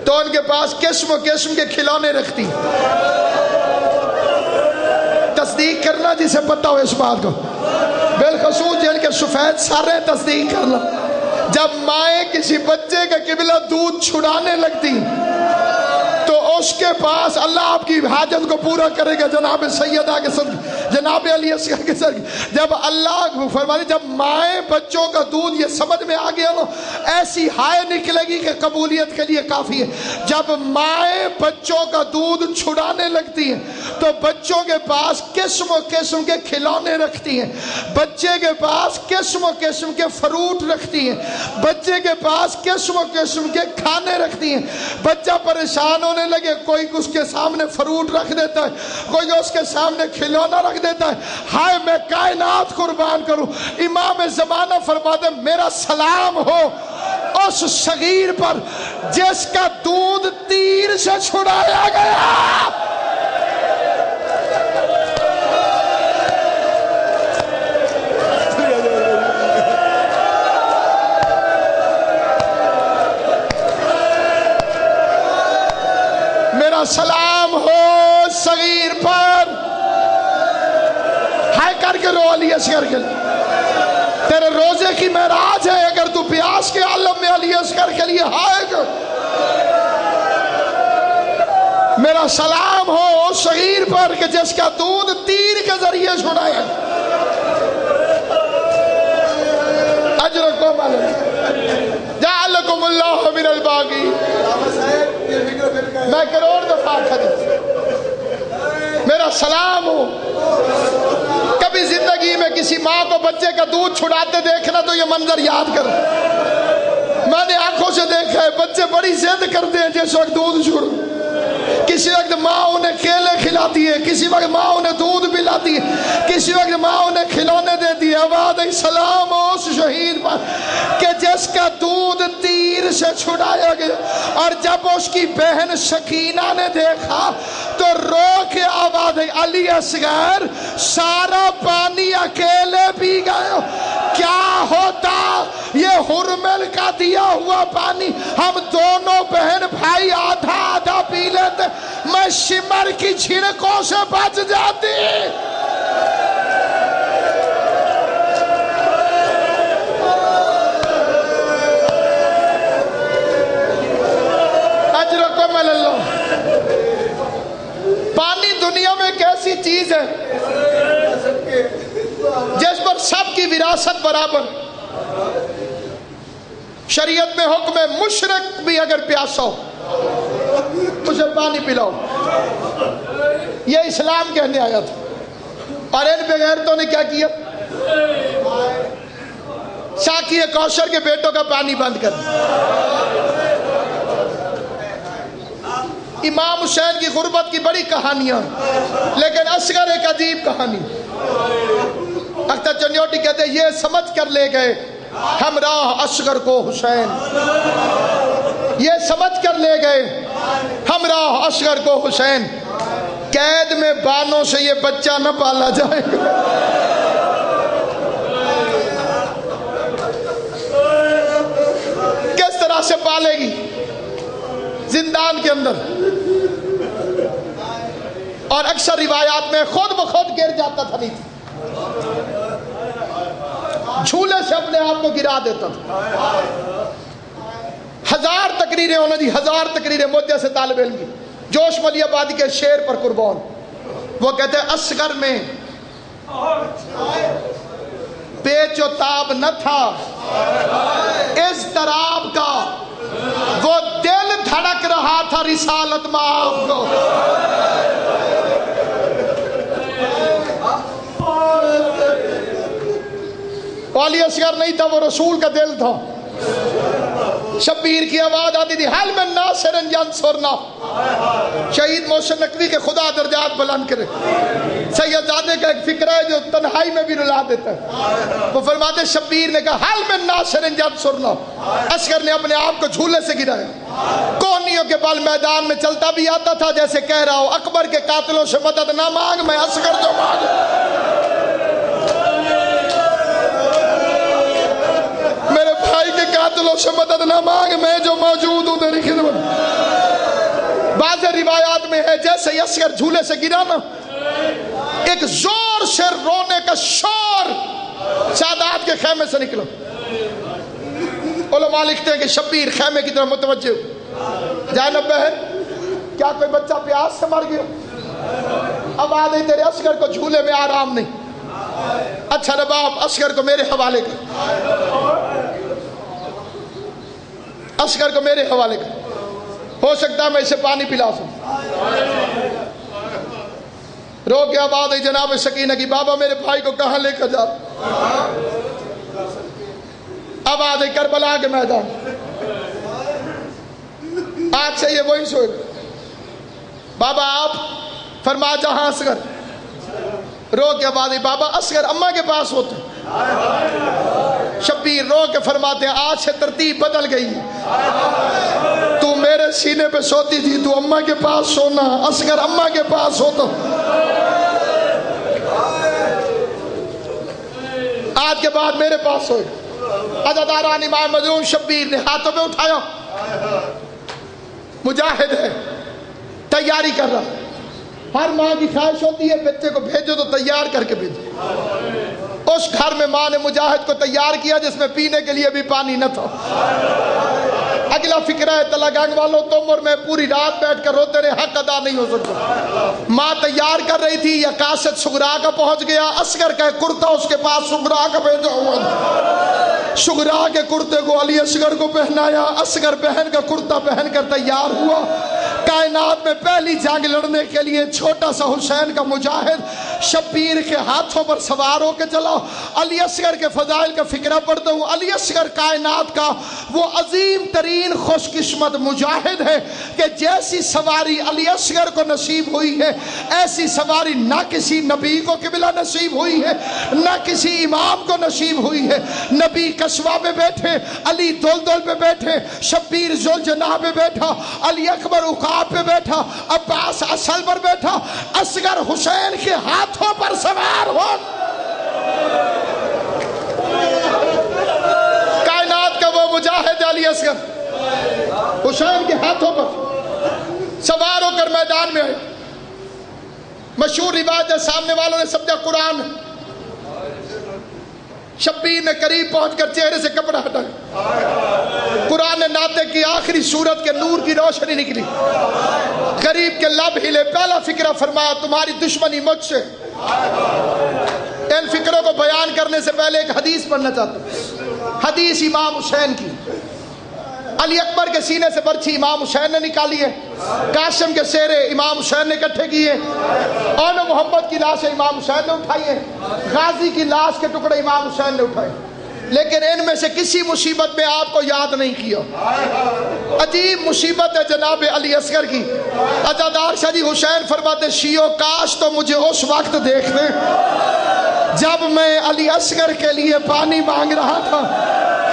تو ان کے پاس قسم و قسم کے کھلونے رکھتی. تصدیق کرنا جسے پتہ ہو اس بات کو، بالخصوص جن کے سفید سارے تصدیق کرنا. جب مائیں کسی بچے کا قبلہ دودھ چھڑانے لگتی تو اس کے پاس اللہ آپ کی حاجت کو پورا کرے گا. جناب سیدہ کے صدقے، جناب علی اصغر کے صدقے، جب اللہ فرماتے جب مائیں بچوں کا دودھ، یہ سمجھ میں آ گیا نا، ایسی ہائے نکلے گی کہ قبولیت کے لیے کافی ہے. جب مائیں بچوں کا دودھ چھڑانے لگتی ہیں تو بچوں کے پاس قسم و قسم کے کھلونے رکھتی ہیں، بچے کے پاس قسم و قسم کے فروٹ رکھتی ہیں، بچے کے پاس قسم و قسم کے کھانے رکھتی ہیں. بچہ پریشان ہونے لگے، کوئی اس کے سامنے فروٹ رکھ دیتا ہے، کوئی اس کے سامنے کھلونا رکھ دیتا ہے. ہائے میں کائنات قربان کروں، امام زمانہ فرماتے میرا سلام ہو اس صغیر پر جس کا دودھ تیر سے چھڑایا گیا. میرا سلام ہو صغیر پر. ہائے کر کے رو علی اصغر کے لیے. تو پیاس کے عالم میں علی اصغر کے لیے ہائے گا۔ میرا سلام ہو اس صغیر پر کہ جس کا دودھ تیر کے ذریعے چھڑایا۔ اجرکم جعلکم اللہ من الباغی۔ میں کروڑ دفعہ کھڑی، میرا سلام ہو۔ کبھی زندگی میں کسی ماں کو بچے کا دودھ چھڑاتے دیکھنا تو یہ منظر یاد کر۔ میں نے آنکھوں سے دیکھا ہے بچے بڑی ضد کرتے ہیں جس وقت دودھ چھوڑو۔ کسی وقت ماں انہیں کیلے کھلاتی ہے، کسی وقت ماں انہیں دودھ پلاتی ہے، کسی وقت ماں انہیں کھلونے دیتی ہے۔ آباد سلام اس شہید پر کہ جس کا دودھ تیر سے چھڑایا گیا۔ اور جب اس کی بہن سکینہ نے دیکھا تو رو کے آواز علی اصغر سارا پانی اکیلے پی گئے، کیا ہوتا یہ حرمل کا دیا ہوا پانی ہم دونوں بہن بھائی آدھا آدھا پی لیتے، میں شمر کی چھڑکوں سے بچ جاتی۔ اجرکم اللہ۔ پانی دنیا میں ایک ایسی چیز ہے جس پر سب کی وراثت برابر۔ شریعت میں حکم ہے مشرک بھی اگر پیاسا ہو اسے پانی پلاؤ۔ یہ اسلام کہنے آیا تھا، اور ان بغیرتوں نے کیا کیا؟ ساقی کوثر کے بیٹوں کا پانی بند کر۔ امام حسین کی غربت کی بڑی کہانیاں، لیکن اصغر ایک عجیب کہانی۔ اختر چنیوٹی کہتے ہیں یہ سمجھ کر لے گئے ہمراہ اصغر کو حسین، یہ سمجھ کر لے گئے ہمراہ اصغر کو حسین، قید میں بانوں سے یہ بچہ نہ پالا جائے گا۔ کس طرح سے پالے گی؟ زندان کے اندر، اور اکثر روایات میں خود بخود گر جاتا تھا نیچے، جھولے سے اپنے آپ کو گرا دیتا تھا۔ 1000 تقریریں انہوں نے دی، 1000 تقریریں مجھے سے طالب علم کی۔ جوش ملی آبادی کے شعر پر قربان، وہ کہتے ہیں اصغر میں پیچ و تاب نہ تھا اضطراب کا، وہ دل دھڑک رہا تھا رسالت مآب کو۔ علی اصغر نہیں تھا، وہ رسول کا دل تھا۔ شبیر کی آواز آتی تھی حل من ناصر ینصرنا۔ شہید محسن نقوی کے خدا درجات بلند کرے۔ سید زادے کا ایک فکرہ ہے جو تنہائی میں بھی رلا دیتا ہے، وہ فرماتے شبیر نے کہا حل من ناصر ینصرنا۔ اصغر نے اپنے آپ کو جھولے سے گرایا، کوہنیوں کے بل میدان میں چلتا بھی آتا تھا جیسے کہہ رہا ہو اکبر کے قاتلوں سے مدد نہ مانگ، میں اصغر جو مانگ۔ میرے بھائی کے قاتلوں سے مدد نہ مانگ، میں جو موجود ہوں تیری خدمت۔ بعض روایات میں ہے جیسے اصغر جھولے سے گرا نا، ایک زور سے رونے کا شور سادات کے خیمے سے نکلا۔ علماء لکھتے ہیں کہ شبیر خیمے کی طرف متوجہ ہو، زینب بہن کیا کوئی بچہ پیاس سے مر گیا؟ اب آ گئی تیرے اصغر کو جھولے میں آرام نہیں۔ اچھا رباب اصغر کو میرے حوالے کر، اصغر کو میرے حوالے کر، ہو سکتا ہے میں اسے پانی پلا سکوں۔ رو کے آواز ہے جناب سکینہ کی بابا میرے بھائی کو کہاں لے کر جا؟ آواز ہے کربلا کے میدان، آج سے یہ وہی سوئے گا۔ بابا آپ فرما جہاں اصغر، رو کے بعد بابا اصغر اماں کے پاس ہوتے۔ شبیر رو کے فرماتے ہیں آج سے ترتیب بدل گئی، تو میرے سینے پہ سوتی تھی، تو اماں کے پاس سونا، اصغر اماں کے پاس ہوتا۔ آج کے بعد میرے پاس سوئے۔ عزاداران امام مظلوم شبیر نے ہاتھوں پہ اٹھایا، مجاہد ہے، تیاری کر رہا۔ ہر ماں کی خواہش ہوتی ہے بچے کو بھیجو تو تیار کر کے بھیجو۔ اس گھر میں ماں نے مجاہد کو تیار کیا جس میں پینے کے لیے بھی پانی نہ تھا. اگلا فکرہ ہے تلگنگ والوں، تم اور میں پوری رات بیٹھ کر روتے رہے، حق ادا نہیں ہو سکتا. ماں تیار کر رہی تھی، یا قاصد شغرا کا پہنچ گیا، اصغر کا کرتا اس کے پاس شغرا کا بھیجا ہوا تھا. شغرا کے کرتے کو علی اصغر کو پہنایا، اصغر بہن کا کرتا پہن کر تیار ہوا. کائنات میں پہلی جنگ لڑنے کے لیے چھوٹا سا حسین کا مجاہد شبیر کے ہاتھوں پر سوار ہو کے چلا. علی اصغر کے فضائل کا فکرہ پڑھتا ہوں. علی اصغر کائنات کا وہ عظیم ترین خوش قسمت مجاہد ہے کہ جیسی سواری علی اصغر کو نصیب ہوئی ہے ایسی سواری نہ کسی نبی کو قبلہ نصیب ہوئی ہے، نہ کسی امام کو نصیب ہوئی ہے. نبی کسوہ پہ بیٹھے، علی دلدل پہ بیٹھے، شبیر ذوالجناح پہ بیٹھا، علی اکبر عقاب پہ بیٹھا، عباس اصل پر بیٹھا، اصغر حسین کے ہاتھوں پر سوار ہو. کائنات کا وہ مجاہد علی اصغر حسین کے ہاتھوں پر سوار ہو کر میدان میں آئے. مشہور روایت ہے، سامنے والوں نے سمجھا قرآن. شبیر نے قریب پہنچ کر چہرے سے کپڑا ہٹایا. قرآن نے ناطق کی آخری سورت کے نور کی روشنی نکلی. قریب کے لب ہلے. پہلا فکرہ فرمایا تمہاری دشمنی مجھ سے. ان فکروں کو بیان کرنے سے پہلے ایک حدیث پڑھنا چاہتا ہوں. حدیث امام حسین کی. علی اکبر کے سینے سے برچھی امام حسین نے نکالی ہے، قاسم کے سہرے امام حسین نے اکٹھے کیے، اون محمد کی لاش امام حسین نے اٹھائی ہے، غازی کی لاش کے ٹکڑے امام حسین نے اٹھائے. لیکن ان میں سے کسی مصیبت میں آپ کو یاد نہیں کیا. عجیب مصیبت ہے جناب علی اصغر کی. عزادار شاہ جی حسین فرماتے شیعو کاش تو مجھے اس وقت دیکھتے جب میں علی اصغر کے لیے پانی مانگ رہا تھا.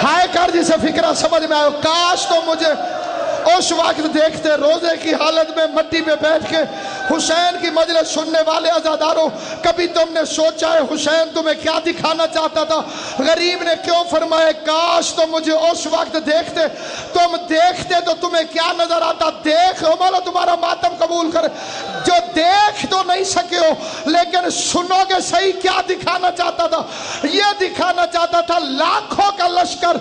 ہائے کر جسے فکرہ سمجھ میں آئے، کاش تو مجھے اس وقت دیکھتے روزے کی حالت میں مٹی پہ بیٹھ کے حسین کی مجلس سننے والے عزاداروں. کبھی تم نے سوچا ہے حسین تمہیں کیا دکھانا چاہتا تھا؟ غریب نے کیوں فرمایا کاش تو مجھے اس وقت دیکھتے. تم دیکھتے تو تمہیں کیا نظر آتا؟ دیکھ مولا تمہارا ماتم قبول کرے. جو دیکھ تو نہیں سکے ہو لیکن سنو گے صحیح کیا دکھانا چاہتا تھا. یہ دکھانا چاہتا تھا لاکھوں کا لشکر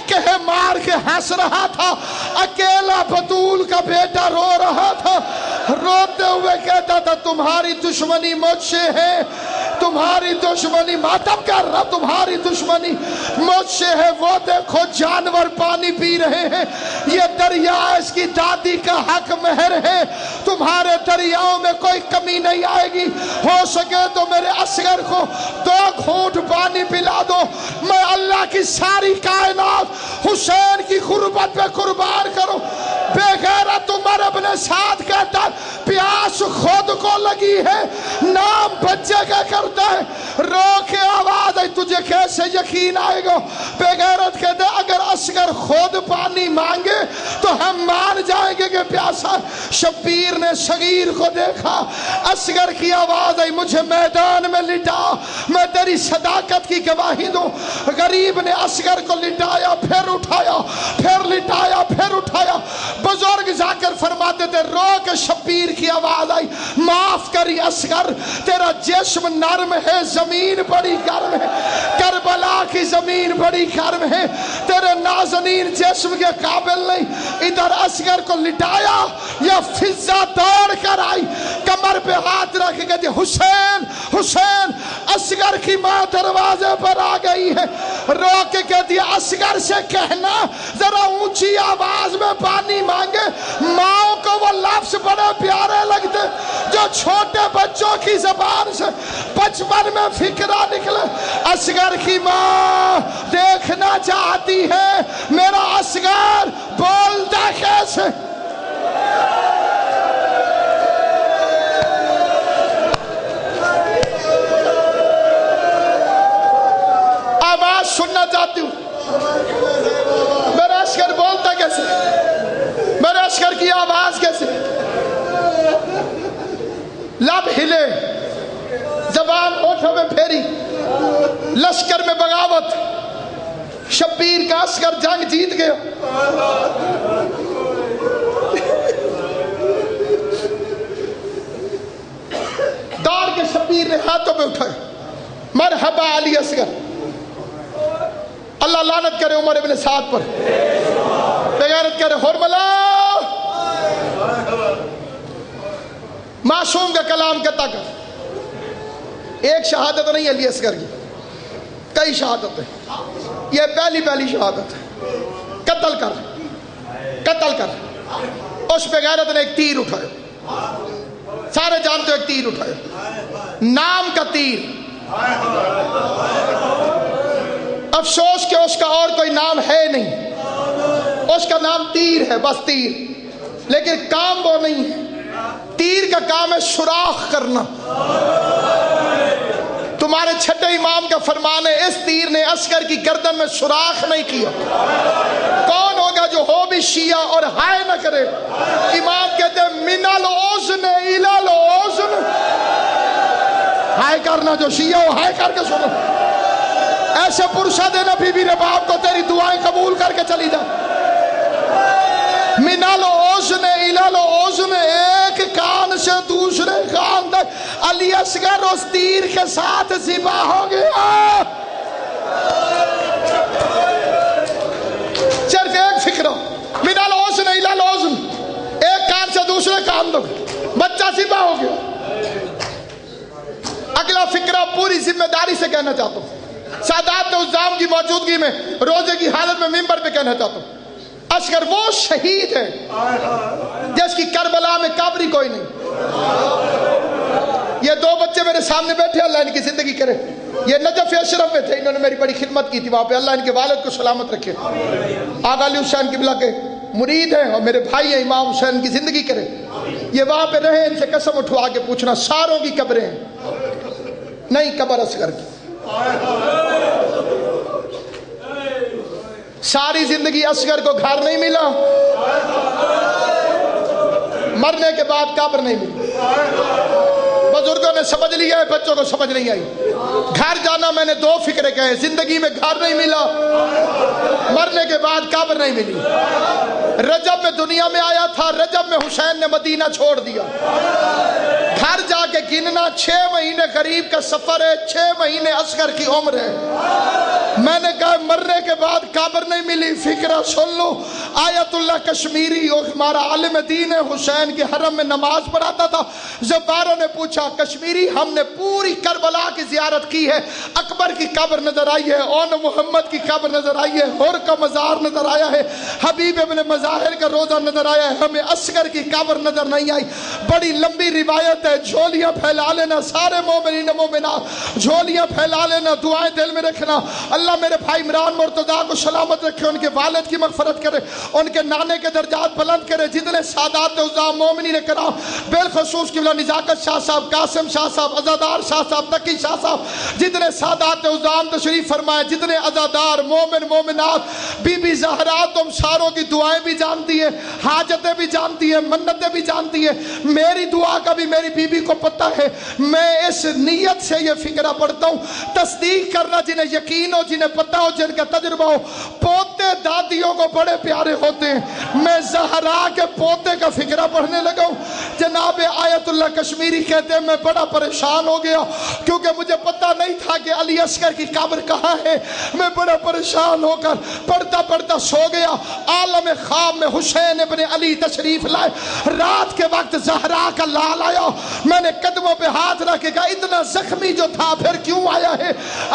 کہہ مار کے ہنس رہا تھا، اکیلا بطول کا بیٹا رو رہا تھا. روتے ہوئے کہتا تھا تمہاری دشمنی مجھ سے ہے، تمہاری دشمنی ماتم کر رہا، تمہاری دشمنی مجھ سے ہے. وہ دیکھو جانور پانی پی رہے ہیں، یہ دریا اس کی دادی کا حق مہر ہے. تمہارے دریاؤں میں کوئی کمی نہیں آئے گی. ہو سکے تو میرے اصغر کو 2 گھونٹ پانی پلا دو، میں اللہ کی ساری کائنات حسین کی غربت پہ قربان کروں. بے غیرت عمر اپنے ساتھ کہتا ہے پیاس خود کو لگی ہے، نام بچے کا کرتا ہے. رو کے آواز آئی تجھے کیسے یقین آئے گا؟ بے غیرت کہتے ہیں اگر اصغر خود پانی مانگے تو ہم مان جائیں گے کہ پیاسا. شبیر نے صغیر کو دیکھا، اصغر کی آواز آئی مجھے میدان میں لٹا، میں تیری صداقت کی گواہی دوں. غریب نے اصغر کو لٹایا، پھر اٹھایا، پھر لٹایا، پھر اٹھایا. بزرگ جا کر فرماتے تھے رو کے شبیر کی آواز آئی معاف کری اصغر، تیرا جسم نرم ہے، زمین بڑی گرم ہے، کربلا کی زمین بڑی گرم ہے، تیرے نازنین جسم کے قابل نہیں. ادھر اصغر کو لٹایا یا فضا دوڑ کر آئی، کمر پہ ہاتھ رکھ کے دی حسین حسین. اصغر کی ماں دروازے پر آ گئی ہے، رو کے کہتی ہے اصغر سے کہنا ذرا اونچی آواز میں پانی مانگے. ماں کو وہ لفظ بڑے پیارے لگتے جو چھوٹے بچوں کی زبان سے بچپن میں فکرہ نکلے. اصغر کی ماں دیکھنا چاہتی ہے میرا اصغر بولتا کیسے. آواز سننا چاہتی ہوں میرا اصغر بولتا کیسے، میرے اصغر کی آواز کیسے. لب ہلے، زبان ہونٹوں میں پھیری، لشکر میں بغاوت. شبیر کا اصغر جنگ جیت گیا. دوڑ کے شبیر نے ہاتھوں پہ اٹھائے مرحبا علی اصغر. اللہ لعنت کرے عمر ابن سعد پر, بغیرت کرے حرملہ. معصوم کا کلام کہتا کر. ایک شہادت نہیں علی اصغر کی, کئی شہادت ہے. یہ پہلی شہادت ہے. قتل کر. اس پہ غیرت نے ایک تیر اٹھایا, سارے جانتے ہو ایک تیر اٹھایا, نام کا تیر. افسوس کہ اس کا اور کوئی نام ہے نہیں, اس کا نام تیر ہے, بس تیر. لیکن کام وہ نہیں ہے. تیر کا کام ہے سوراخ کرنا. تمہارے چھٹے امام کا فرمان ہے اس تیر نے اصغر کی گردن میں سوراخ نہیں کیا. کون ہوگا جو ہو بھی شیعہ اور ہائے نہ کرے؟ امام کہتے ہیں من الاذن الی الاذن. ہائے کرنا جو شیعہ ہو, ہائے کر کے سنو. ایسے پرسہ دینا بی بی رباب کو, تیری دعائیں قبول کر کے چلی جا. من الاذن الی الاذن, ایک کان سے دوسرے کان تک علی اصغر اس تیر کے ساتھ ذبح ہو گیا. صرف ایک فکر, من الاذن الی الاذن, ایک کان سے دوسرے کان تک بچہ ذبح ہو گیا. اگلا فکرہ پوری ذمہ داری سے کہنا چاہتا ہوں, سادات عظام کی موجودگی میں روزے کی حالت میں منبر پہ کہنا چاہتا ہوں, اصغر وہ شہید ہے جس کی کربلا میں قبر ہی کوئی نہیں. یہ دو بچے میرے سامنے بیٹھے, اللہ ان کی زندگی کرے. یہ نجف اشرف میں تھے, انہوں نے میری بڑی خدمت کی تھی وہاں پہ. اللہ ان کے والد کو سلامت رکھے. آقا علی حسین قبلہ کے مرید ہیں اور میرے بھائی ہیں امام حسین کی زندگی کرے. یہ وہاں پہ رہے, ان سے قسم اٹھوا کے پوچھنا ساروں کی قبریں ہیں, نہیں قبر اصغر کی. ساری زندگی اصغر کو گھر نہیں ملا, مرنے کے بعد قبر نہیں ملی. بزرگوں نے سمجھ لیا ہے, بچوں کو سمجھ نہیں آئی. گھر جانا میں نے دو فکرے کہے, زندگی میں گھر نہیں ملا, مرنے کے بعد قبر نہیں ملی. رجب میں دنیا میں آیا تھا, رجب میں حسین نے مدینہ چھوڑ دیا. گھر جا کے گننا 6 مہینے قریب کا سفر ہے, 6 مہینے اصغر کی عمر ہے. میں نے کہا مرنے کے بعد قبر نہیں ملی. فکرہ سن لو, آیت اللہ کشمیری ہمارا عالم دین ہے, حسین کے حرم میں نماز پڑھاتا تھا. زباروں نے پوچھا کشمیری ہم نے پوری کربلا کی زیارت کی ہے, اکبر کی قبر نظر آئی ہے, اون محمد کی قبر نظر آئی ہے, حر کا مزار نظر آیا ہے, حبیب ابن مظاہر کا روزہ نظر آیا ہے, ہمیں اصغر کی قبر نظر نہیں آئی. بڑی لمبی روایت ہے, جھولیاں پھیلا لینا سارے مومنین مومنات, جھولیاں پھیلا لینا, دعائیں دل میں رکھنا. اللہ میرے بھائی عمران مرتضیٰ کو سلامت رکھے, ان کے والد کی مغفرت کرے, ان کے نانے کے درجات بلند کرے. جتنے سادات عظام مومنین کرام, بالخصوص قبلہ نزاکت شاہ صاحب, قاسم شاہ صاحب, عزادار شاہ صاحب, تقی شاہ صاحب, جتنے سادات عظام تشریف فرمائے, جتنے عزادار مومن مومنات, بی بی زہرا تم ساروں کی دعائیں بھی جانتی ہے, حاجتیں بھی جانتی ہے, منتیں بھی جانتی ہے. میری دعا کا بھی میری بی بی کو پتہ ہے. میں اس نیت سے یہ فکرہ پڑھتا ہوں, تصدیق کرنا جنہیں یقین ہو, جنہیں پتہ ہو, جن کا تجربہ ہو. پوتے دادیوں کو بڑے پیارے ہوتے ہیں. میں زہرا کے پوتے کا فکرہ پڑھنے لگا ہوں. جناب آیت اللہ کشمیری کہتے ہیں میں بڑا پریشان ہو گیا کیونکہ مجھے پتہ نہیں تھا کہ علی اصغر کی قبر کہاں ہے. میں بڑا پریشان ہو کر پڑھتا پڑھتا سو گیا. عالم خواب میں حسین ابن علی تشریف لائے. رات کے وقت زہرا کا لال آیا. میں نے قدموں پہ ہاتھ رکھ کے کہا اتنا زخمی جو تھا پھر کیوں آیا ہے؟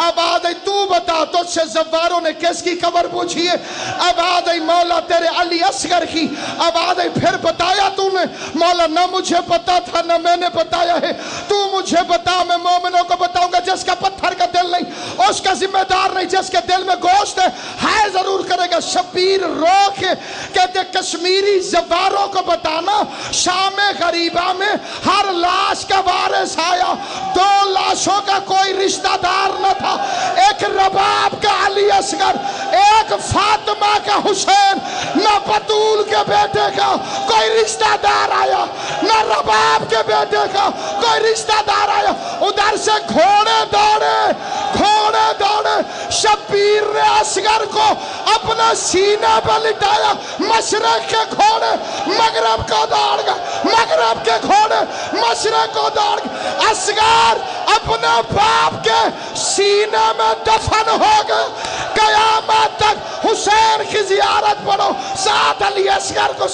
اب آدھائی تو بتا, تجھ سے زواروں نے کس کی قبر پوچھی ہے؟ اب آدھائی مولا تیرے علی اصغر کی. اب آدھائی پھر بتایا تو نے؟ مولا نہ مجھے پتا تھا نہ میں نے بتایا ہے, تو مجھے بتا, میں مومنوں کو بتاؤں گا. جس کا پتھر کا دل نہیں اس کا ذمہ دار نہیں, جس کے دل میں گوشت ہے ضرور کرے گا. شبیر رو کے کہتے کشمیری زواروں کو بتانا, شام غریبہ میں ہر لاش کا وارث آیا, 2 لاشوں کا کوئی رشتہ دار نہ تھا. ایک رباب کا علی اصغر, ایک فاطمہ کا حسین, نہ بطول کے بیٹے کا کوئی رشتہ دار آیا, نہ رباب کے بیٹے کا کوئی رشتہ دار آیا. ادھر سے گھوڑے دوڑے, گھوڑے دوڑے. شبیر نے اصغر کو اپنا سینہ پہ لٹایا. مشرق کے گھوڑے مغرب کو دوڑ گئے, مغرب کے گھوڑے مشرق کو دوڑ گئے. اصغر اپنے باپ کے سینے میں دفن ہو گئے. قیامت تک حسین کی زیارت پڑھو، ساتھ علی اصغر کو